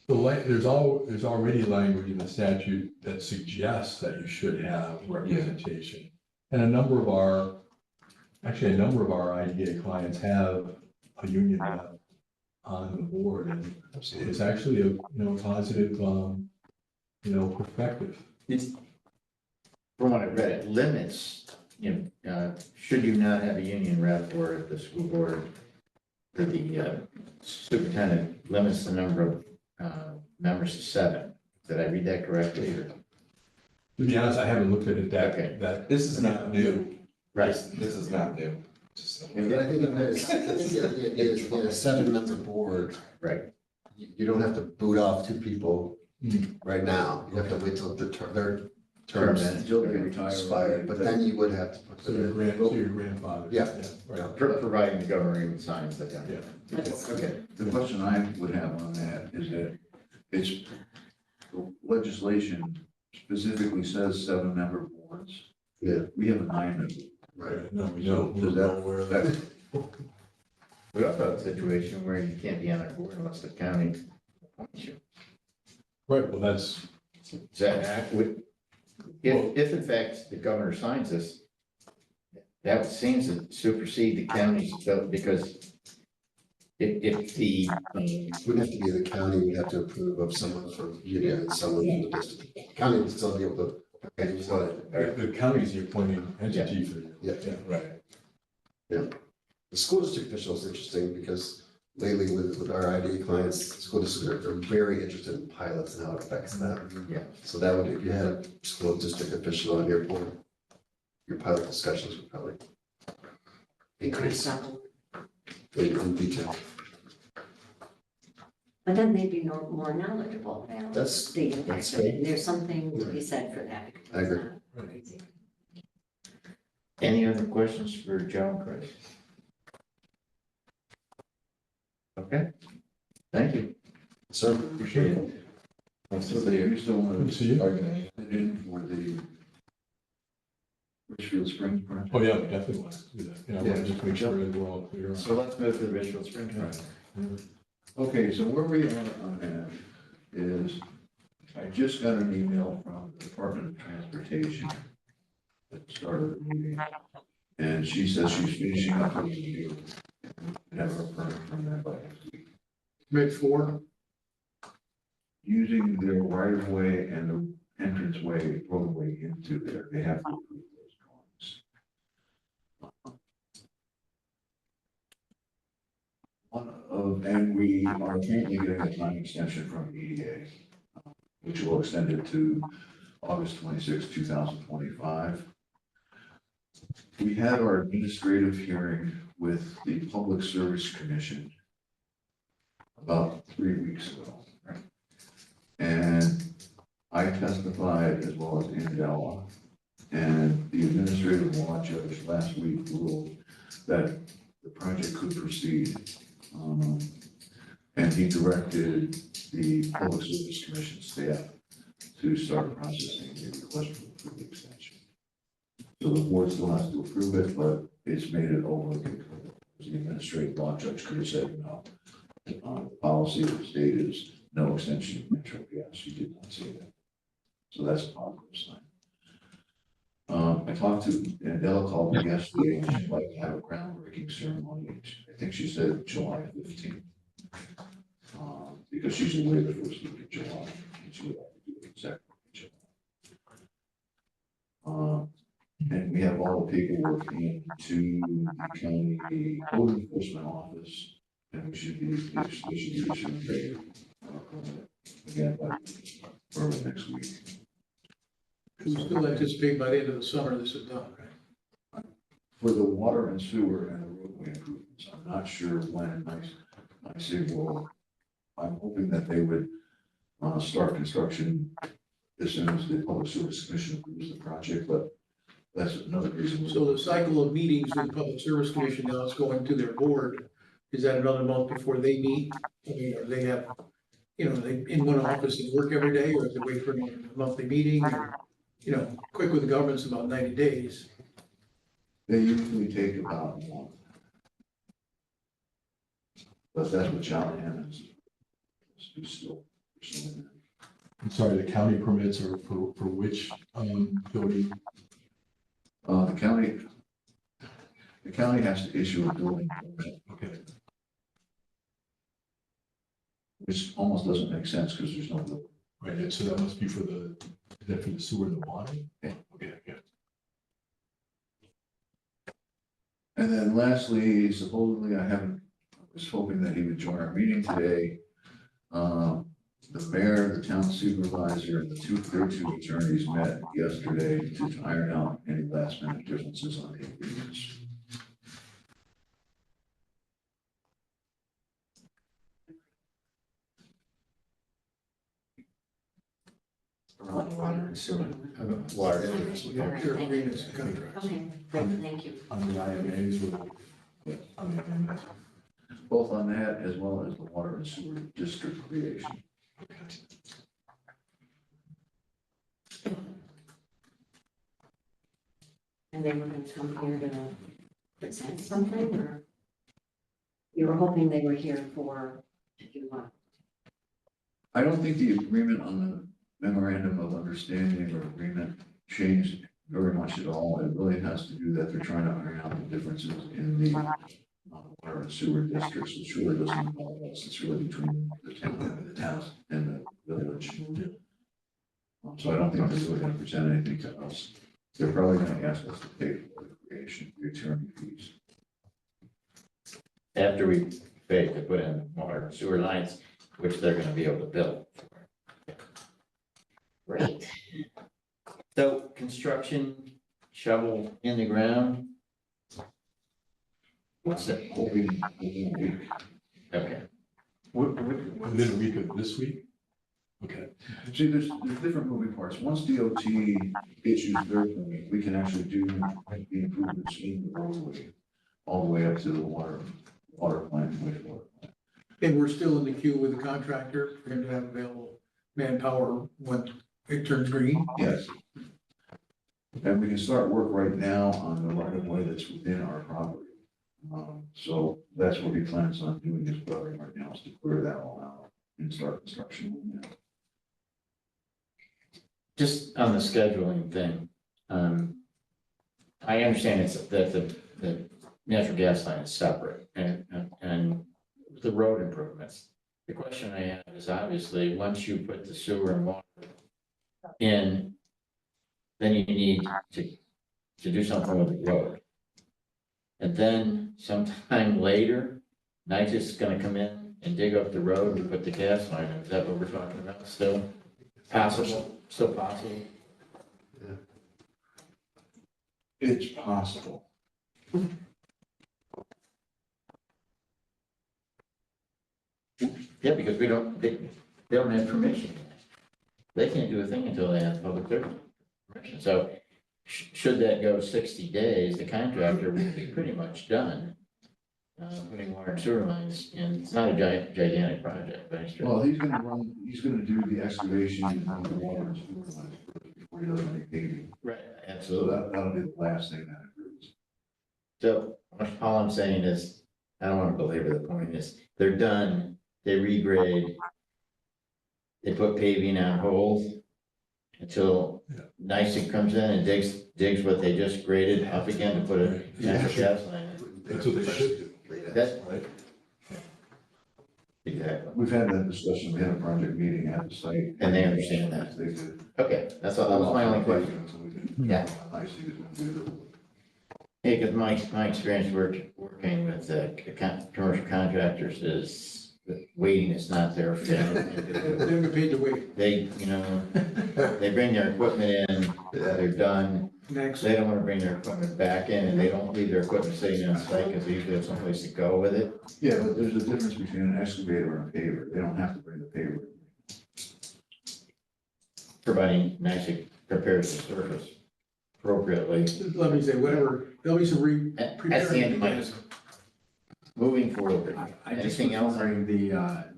there's already language in the statute that suggests that you should have representation. And a number of our IDA clients have a union rep on the board, and it's actually a positive, perspective. it's, from what I read, it limits, should you not have a union rep or the school board or the superintendent limits the number of members to 7. Did I read that correctly? Or? To be honest, I haven't looked at it Okay. that. This is not new. Right. This is not new. And I think the idea is in a 7-member board, Right. you don't have to boot off 2 people right now. You have to wait till their terms expire, but then you would have to put. So your grandfather. Yeah. Right. Providing the governor even signs that. Yeah. Okay. The question I would have on that is that it's, the legislation specifically says 7-member boards. Yeah. We have a 9-member. Right. No, we So don't. does that, We also have a situation where you can't be on a board unless the county appoints you. Right, well, that's, Is that accurate? If in fact the governor signs this, that seems to supersede the county's bill, because If the, Wouldn't have to be the county, we'd have to approve of someone from Utica and someone from the district. County would still be able to. Okay, so, The county is the appointing entity for you. Yeah. Right. the school district official is interesting because lately with our IDA clients, school districts are very interested in pilots and how it affects them. yeah, So that would, if you had a school district official on your board, your pilot discussions would probably increase So, in detail. but then they'd be more knowledgeable about That's- the that's impact of it. There's something to be said for that. I agree. Crazy. any other questions for Joe, Chris? Okay, thank you, So, appreciate it. So they, you still want Good to see you. to in for the Richfield Springs project? Oh, yeah, we definitely want to do that. Yeah, I want to just make sure that we're all clear. on- So let's move to the Richfield Springs project. Okay, so where we are on that is, I just got an email from the Department of Transportation at the start of the meeting. And she says she's finishing up the review and have her permit from them by next week. Mid four, Using their right of way and the entrance way, roadway into there, they have to approve those drawings. And we are currently getting a time extension from EDA, which will extend it to August 26, 2025. We had our administrative hearing with the Public Service Commission about 3 weeks ago, right? And I testified as well as Andela, and the administrative law judge last week ruled that the project could proceed. And he directed the Public Service Commission staff to start processing the request for the extension. So the board still has to approve it, but it's made it over because the administrative law judge could have said no. The policy of the state is no extension of natural gas. She did not say that. So that's a positive sign. I talked to, and Della called me yesterday, and she'd like to have a groundbreaking ceremony. I think she said July 15th. Because she's away the first week of July, and she would like to do it exactly in July. And we have all the paperwork in to the county code enforcement office, and we should be issuing again by early next week. we still anticipate by the end of the summer this is done, right? For the water and sewer and the roadway improvements, I'm not sure when. I say, well, I'm hoping that they would start construction as soon as the Public Service Commission approves the project, but that's another reason. So the cycle of meetings with the Public Service Commission, now it's going to their board. Is that another month before they meet? I mean, or they have, you know, they in one office and work every day, or is it wait for a monthly meeting? Or, you know, quick with the government's about 90 days. They usually take about a month. But that's what John Hammond's is still pursuing that. I'm sorry, the county permits are for which, building? The county has to issue a building permit, Okay, which almost doesn't make sense because there's no building. right, and so that must be for is that for the sewer and the water? Yeah. Okay, yeah. And then lastly, supposedly I was hoping that he would join our meeting today. The mayor, the town supervisor, and their two attorneys met yesterday to iron out any last minute differences on the agreements. Around water and sewer. Water and sewer. Your agreements and contracts. Okay, great, thank you. On the IMAs with, on the IMAs. Both on that as well as the water and sewer district creation. And they were gonna come here to present something, or you were hoping they were here for, to do what? I don't think the agreement on the memorandum of understanding or agreement changed very much at all. It really has to do that they're trying to iron out the differences in the water and sewer districts, the sewer doesn't involve us, it's really between the town and the village. So I don't think they're really gonna present anything to us. They're probably gonna ask us to pay for the creation, the attorney fees. After we pay to put in water and sewer lines, which they're gonna be able to build. Great. So construction shovel in the ground? What's that? Hoping, Okay. Within a week of this week? Okay. see, there's different moving parts. Once DOT issues their permit, we can actually do the improvements in the roadway all the way up to the water plant, wastewater plant. And we're still in the queue with the contractor for him to have available manpower when it turns green. Yes. And we can start work right now on the right of way that's within our property. So that's what he plans on doing as well right now, is to clear that all out and start construction on that. Just on the scheduling thing, I understand it's that the natural gas line is separate and the road improvements. The question I have is obviously, once you put the sewer and water in, then you need to do something with the road. And then sometime later, Knight's is gonna come in and dig up the road and put the gas line in. Is that what we're talking about? Still possible? Still possible? It's possible. Yeah, because they don't have permission. They can't do a thing until they have public service permission. So should that go 60 days, the contractor will be pretty much done. Putting water and sewer lines in. It's not a gigantic project, but it's. Well, he's gonna do the excavation and the water and sewer lines before he does any paving. Right, So absolutely. that'll be the last thing that occurs. So all I'm saying is, I don't want to belabor the point, is they're done, they regrade. They put paving on hold until NYSEG comes in and digs what they just graded up again to put a natural gas line in. That's what they should do. That's right. Exactly. We've had that discussion, we had a project meeting at the site. And they understand that. They did. Okay, that was my only question. Yeah. I see it. Hey, because my experience working with commercial contractors is that waiting is not their thing. They're gonna pay to wait. They, they bring their equipment in, they're done. Next. They don't want to bring their equipment back in, and they don't leave their equipment sitting on site because they usually have someplace to go with it. Yeah, but there's a difference between an excavator and a paver. They don't have to bring the paver. Providing NYSEG prepares the surface appropriately. Let me say, whatever, there'll be some That's the end of my, moving forward. I just Anything was else? wondering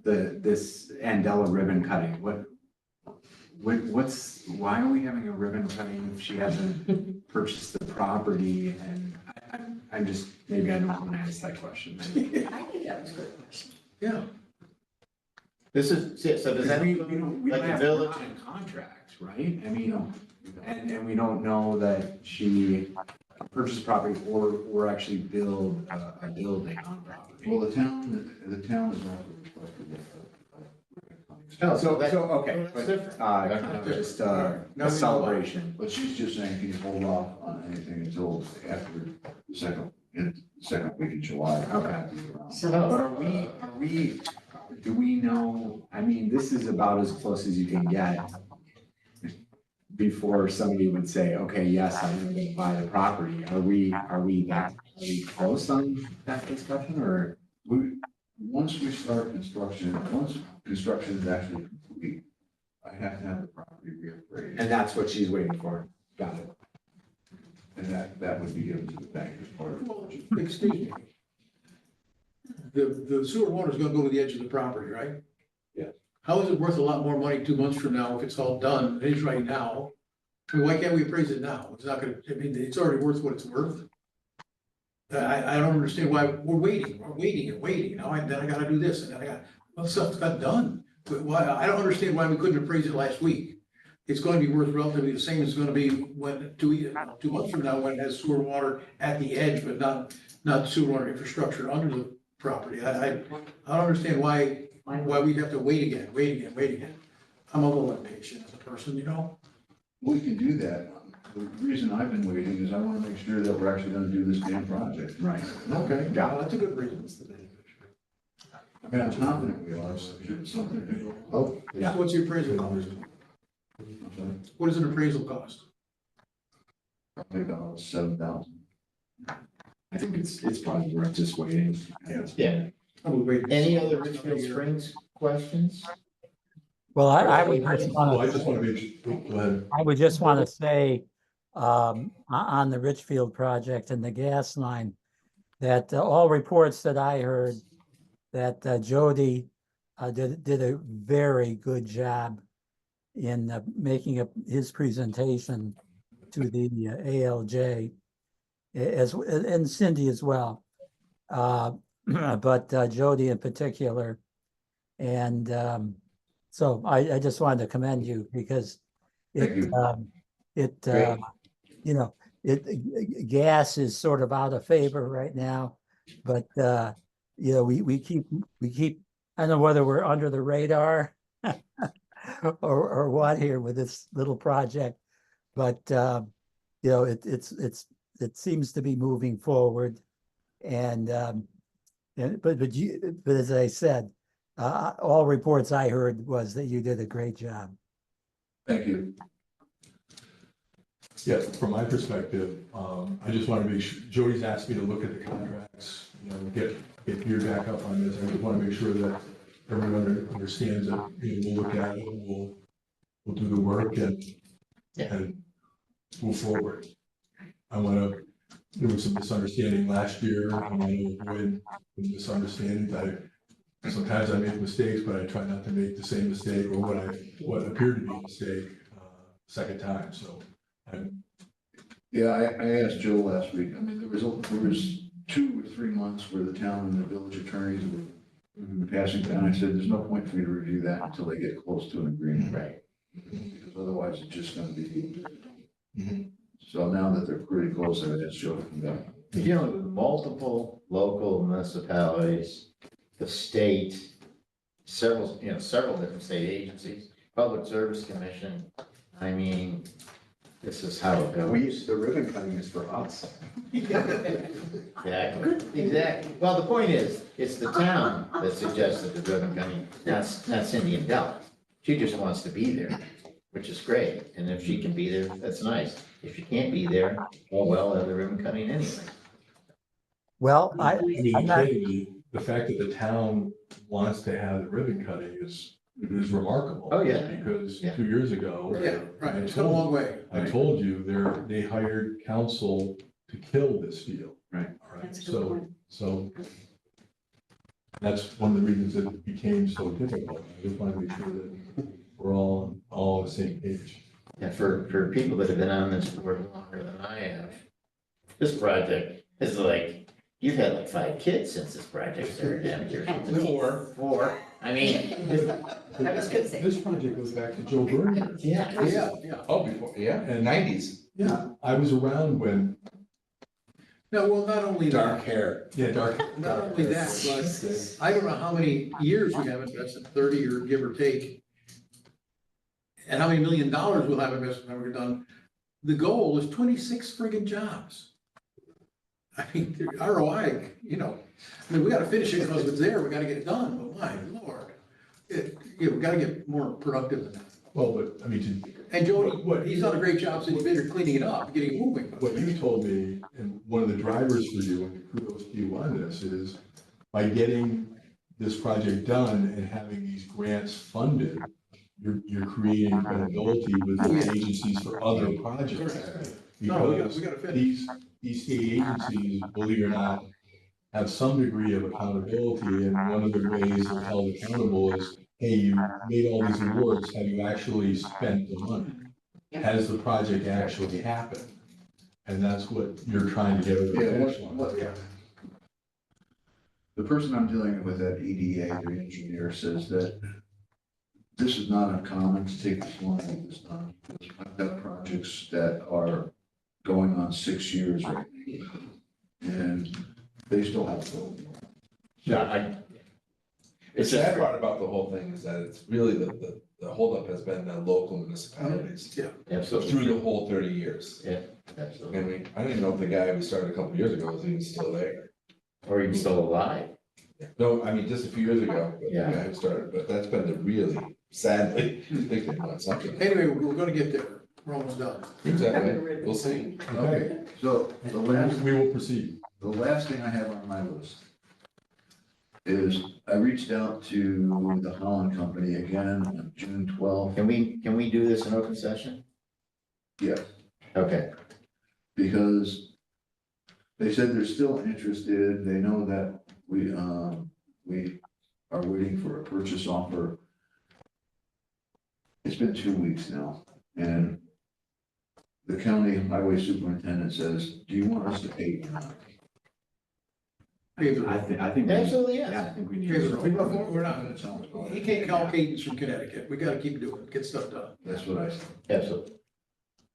this Andela ribbon cutting, why are we having a ribbon cutting if she hasn't purchased the property? And I'm just, maybe I don't want to ask that question. I think that was a good question. Yeah. This is, so does that, We don't like the have village? contracts, right? I mean, and we don't know that she purchased property or actually build a building on property. Well, the town is not responsible. So, okay, That's but, different. just a celebration. But she's just saying, can you hold off on anything until after the second week in July? Okay. So But do we know, I mean, this is about as close as you can get before somebody would say, okay, yes, I'm going to buy the property. Are we close on that discussion or? Once we start construction, once construction is actually complete, I have to have the property reappraised. And that's what she's waiting for. Got it. And that would be given to the bank as part of. Well, excuse me. The sewer water is gonna go to the edge of the property, right? Yes. How is it worth a lot more money 2 months from now if it's all done, it is right now? I mean, why can't we appraise it now? It's not gonna, I mean, it's already worth what it's worth. I don't understand why we're waiting and waiting. Now, then I gotta do this, and then I got, well, stuff's got done. But why, I don't understand why we couldn't appraise it last week. It's going to be worth relatively the same as it's gonna be when, 2 months from now, when it has sewer water at the edge, but not sewer water infrastructure under property. I don't understand why we have to wait again. I'm a little impatient as a person, you know? We can do that. The reason I've been waiting is I want to make sure that we're actually gonna do this damn project. Right. Okay, yeah, that's a good reason. And I'm confident we are, so it's something to do. Oh, Yeah, what's the appraisal cost? What does an appraisal cost? Probably about 7,000. I think it's probably worth just waiting. Yeah. I would wait. Any other Richfield Springs questions? Well, I would just Oh, I want just to, want to make sure, go ahead. I would just want to say, on the Richfield project and the gas line, that all reports that I heard, that Jody did a very good job in making up his presentation to the ALJ, and Cindy as well. But Jody in particular. And so I just wanted to commend you because Thank it you know, gas is sort of out of favor right now, but you know, we keep, I don't know whether we're under the radar or what here with this little project, but you know, it seems to be moving forward, and but as I said, all reports I heard was that you did a great job. Thank you. Yeah, from my perspective, I just want to make sure, Jody's asked me to look at the contracts, you know, get your back up on this. I just want to make sure that everyone understands that, you know, we'll look at it, and we'll do the work and move forward. I want to, there was some misunderstanding last year, I want to avoid the misunderstandings. Sometimes I make mistakes, but I try not to make the same mistake or what appeared to be a mistake second time, so. Yeah, I asked Joe last week. I mean, there was 2 or 3 months where the town and the village attorneys were passing down. I said, there's no point for you to review that until they get close to an agreement. Right. Because otherwise it's just gonna be. So now that they're pretty close, I asked Joe to come back. You're dealing with multiple local municipalities, the state, several different state agencies, Public Service Commission. I mean, this is how it goes. The ribbon cutting is for us. Exactly. Well, the point is, it's the town that suggested the ribbon cutting, not Cindy and Dell. She just wants to be there, which is great. And if she can be there, that's nice. If she can't be there, oh, well, have the ribbon cutting anyway. Well, I mean, I'm not- kidding me, the fact that the town wants to have the ribbon cutting is remarkable. Oh, yeah. Because Yeah. 2 years ago. Yeah, right, it's come a long way. I told you, they hired counsel to kill this deal. Right. All right, That's a good point. so that's one of the reasons that it became so difficult. I just want to make sure that we're all on the same page. And for people that have been on this board longer than I have, this project is like, you've had like 5 kids since this project started. Four. I mean, I was gonna say. This project goes back to Joe Berger. yeah. Oh, before, yeah, in the 90s. Yeah, I was around when. No, well, not only that, hair. Yeah, dark. not only that, but I don't know how many years we have invested, 30 or give or take. And how many $1 million we'll have invested when we're done. The goal is 26 friggin' jobs. I mean, the ROI, you know, I mean, we gotta finish it because it's there, we gotta get it done, but my lord. We gotta get more productive than that. Well, but, I mean, And Jody, he's done a great job since he's been here cleaning it up, getting it moving. what you told me, and one of the drivers for you, and kudos to you on this, is by getting this project done and having these grants funded, you're creating credibility with the agencies for other projects. No, we Because gotta finish. these state agencies, believe it or not, have some degree of accountability, and one of the ways they're held accountable is, hey, you made all these awards, have you actually spent the money? Has the project actually happened? And that's what you're trying to get over the finish line. The person I'm dealing with at EDA, the engineer, says that this is not uncommon to take this long like this time. I've got projects that are going on 6 years right now, and they still have to go. No, The it's sad just, part about the whole thing is that it's really the holdup has been the local municipalities. Yeah. So absolutely, through the whole 30 years. absolutely. I mean, I don't even know if the guy we started a couple years ago is even still there. Or even still alive. No, I mean, just a few years ago, but the Yeah. guy who started, but that's been the really sadly, I think they want something. Anyway, we're gonna get there. We're almost done. Exactly, we'll see. Okay, so the last, We will proceed. the last thing I have on my list is I reached out to the Holland Company again on June 12th. Can we do this in open session? Yes, Okay, because they said they're still interested. They know that we are waiting for a purchase offer. It's been 2 weeks now, and the county highway superintendent says, do you want us to pay or not? I think. absolutely, Yeah, I yes. think we need. We're not, you can't call Cadence from Connecticut. We gotta keep doing, get stuff done. That's what I said. Absolutely.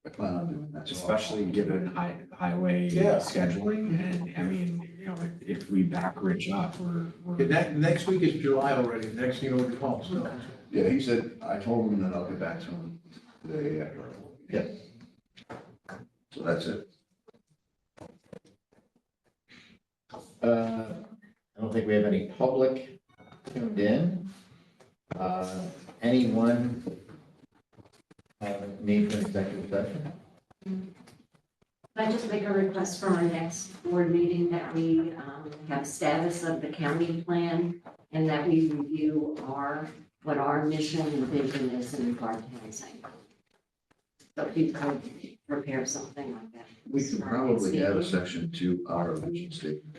I plan on doing that. So Especially given highway Yeah. scheduling, and I mean, you know, if we back Rich up, we're. Next week is July already. Next thing you know, we're home, so. Yeah, he said, I told him that I'll get back to him the day after. Yeah. So that's it. I don't think we have any public tuned in. Anyone have a need for an executive session? Can I just make a request for our next board meeting that we have status of the county plan and that we review what our mission and vision is in regard to housing? So if you could prepare something like that. We could probably add a section to our vision statement.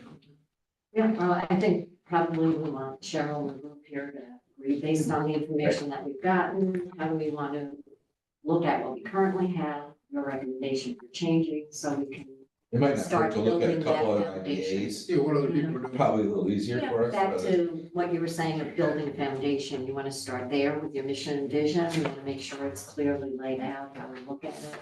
Yeah, well, I think probably we want Cheryl and Luke here to agree based on the information that we've gotten. How do we want to look at what we currently have, your recommendation for changing, so we can It might not hurt start to look at a building couple that other foundation. IDAs, See what other people are doing. probably a little easier Yeah, for us. back rather- to what you were saying of building a foundation, you want to start there with your mission and vision, you want to make sure it's clearly laid out, how we look at it.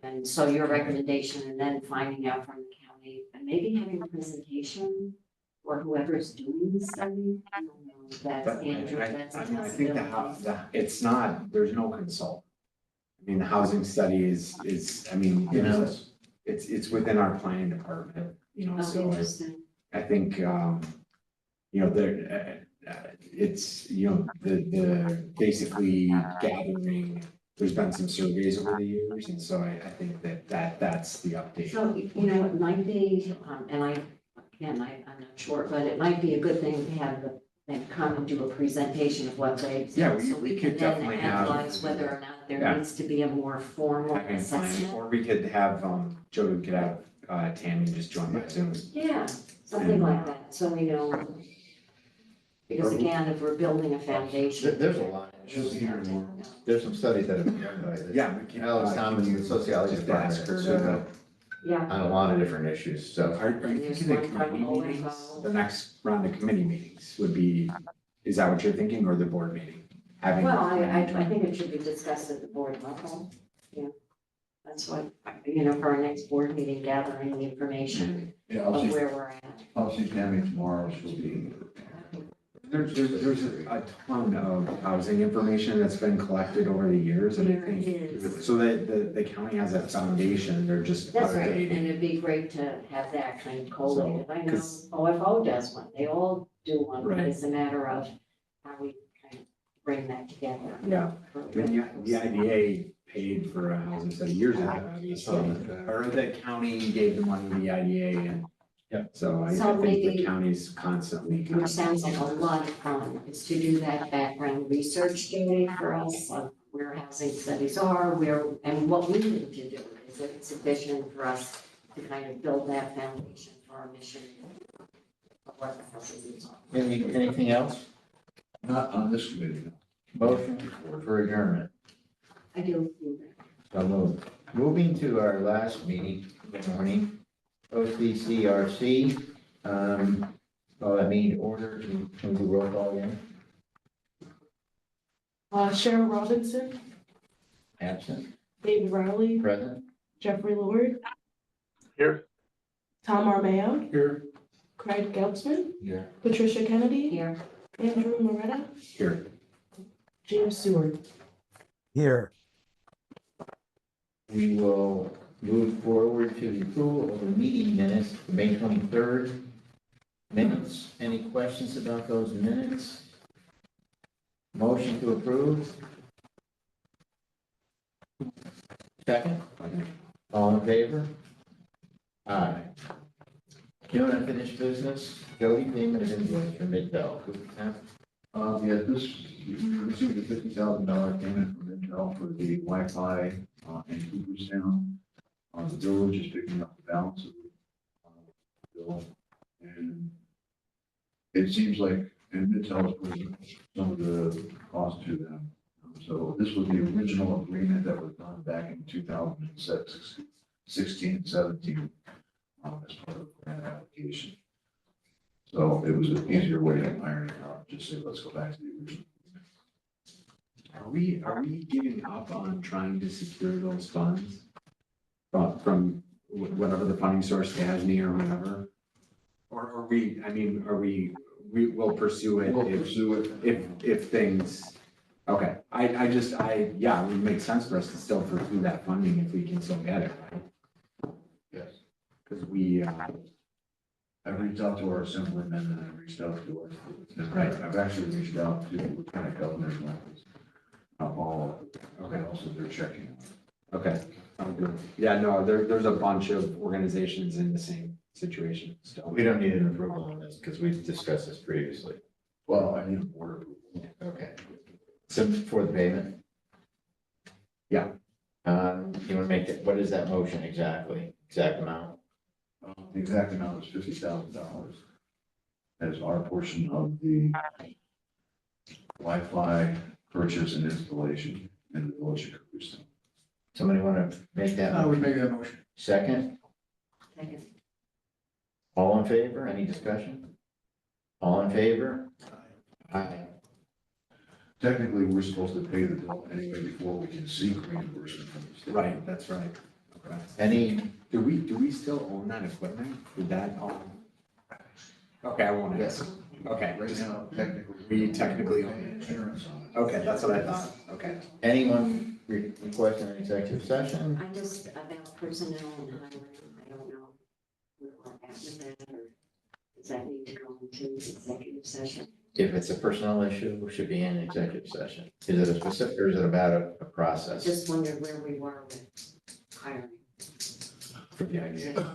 And so your recommendation, and then finding out from the county, and maybe having a presentation, or whoever's doing the study, I don't know, if that's But Andrew, that's a I mean, I think possibility. it's not, there's no consult. I mean, the housing study is, I mean, you know, it's within our planning department, you know, Oh, so interesting. I think, you know, there, it's, you know, the basically gathering, there's been some surveys over the years, and so I think that's the update. So, you know, it might be, and I'm not sure, but it might be a good thing to have them come and do a presentation of what they've Yeah, done. So we we could can then definitely have- analyze whether or not there Yeah. needs to be a more formal Having a plan, assessment. or we could have, Joe could have, Tammy just join by Zoom. Yeah, something like that, so we know. Because again, if we're building a foundation. There's a lot. There's some studies that have been done by the Yeah, we can. Alex Thomas in the sociology Just ask her department Yeah. on a lot of different issues, so. Are you There's thinking the one from committee meetings, OFO. the next round of committee meetings would be, is that what you're thinking, or the board meeting? Having. Well, I think it should be discussed at the board level, yeah. That's what, you know, for our next board meeting, gathering the information Yeah, of where we're at. I'll see Tammy tomorrow. She'll be. There's a ton of housing information that's been collected over the years, and I There think, is. so that the county has a foundation, they're just That's right, and updating. it'd be great to have that kind of collated. I know 'cause- OFO does one, they all do one, but Right. it's a matter of how we kind of bring that together. Yeah, the IDA paid for a housing study years ago, obviously, or the county gave the money to the IDA, and. Yeah. So I So think the maybe- county's constantly. Which sounds like a lot of fun, is to do that background research, Judy, for us, of where housing studies are, and what we need to do. Is it sufficient for us to kind of build that foundation for our mission? Of what the housing is. Anything else? Not on this committee. Motion for adjournment. I do. So moving to our last meeting this morning, OCCRC. That meeting order, can we do roll call again? Cheryl Robinson, Absent, David Riley, present? Jeffrey Lord, Here, Tom Armeo, Here, Craig Geltzman, Here. Patricia Kennedy, Here, Andrew Moretta, Here. James Seward. Here, We will move forward to the approval of the meeting minutes, for May 23rd minutes. Any questions about those minutes? Motion to approve? Second? All in favor? Aye. New and unfinished business, Jody, payment of invoice for Midvale. Yeah, this, we received a $50,000 payment from Intel for the Wi-Fi in Cooperstown. The village is picking up the balance of the bill. And it seems like, and Intel is putting some of the cost to them. So this was the original agreement that was done back in 2016 and 17 as part of the grant application. So it was an easier way to iron it out, just say, let's go back to the original. Are we giving up on trying to secure those funds? From whatever the funding source, GASNY or whatever? Or are we, I mean, we will pursue it We'll pursue it. if things, okay, yeah, it would make sense for us to still pursue that funding if we can still get it, right? Yes. Because we, I reached out to our assemblyman and I reached out to our, right, I've actually reached out to the Lieutenant Governor's office. All, okay, also they're checking. okay, good. Yeah, no, there's a bunch of organizations in the same situation still. We don't need an approval on this because we've discussed this previously. Well, I need a board approval. Okay. So for the payment? Yeah. You want to make it, what is that motion exactly? Exact amount? The exact amount is $50,000 as our portion of the Wi-Fi purchase and installation in the village of Cooperstown. Somebody want to make that? I would motion? make that motion. Second? second, All in favor? Any discussion? All in favor? Aye. Technically, we're supposed to pay the bill anyway before we can seek reimbursement from the state. Right, that's right. Okay. Any, Do we still own that equipment? Did that all? Okay, I won't ask. Okay, Right just- now, technically. We technically own it. Insurance on it. Okay, that's what I thought. Okay. anyone requesting an executive session? I just, about personnel and hiring, I don't know where we're at with that, or does that need to go into executive session? If it's a personnel issue, it should be in executive session. Is it a specific or is it about a process? Just wondered where we were with hiring. For the idea.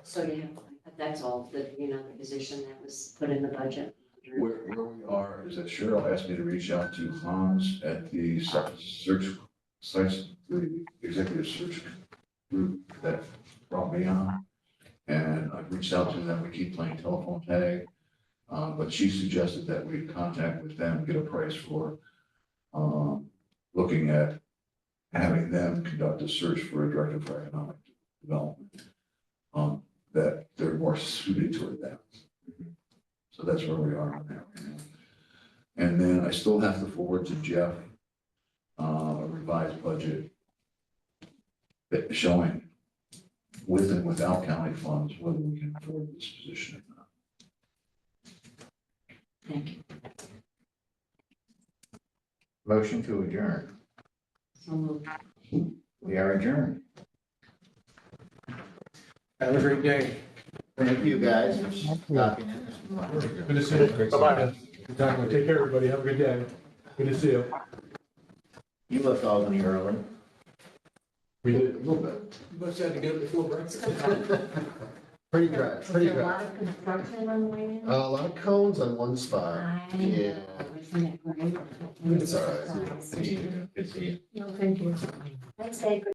So you have, that's all, the position that was put in the budget. Where we are is that Cheryl asked me to reach out to Hans at the search, the executive search group that brought me on. And I've reached out to them, we keep playing telephone tag. But she suggested that we contact with them, get a price for, looking at having them conduct a search for a director for economic development. That they're more suited toward that. So that's where we are on that right now. And then I still have to forward to Jeff, a revised budget that showing with and without county funds, whether we can afford this position or not. Thank you. Motion to adjourn. So moved. We are adjourned. Have a great day. Thank you guys for stopping in this morning. Good to see you. Bye-bye. Good talking. Take care, everybody. Have a good day. Good to see you. You left Albany early. We did a little bit. You must have to get up before breakfast. Pretty dry, Is pretty there a dry. lot of construction on the way in? A lot of cones on one spot. I Yeah. know, isn't it great? It's all right. Good to see you. No, thank you. Thanks, Dave.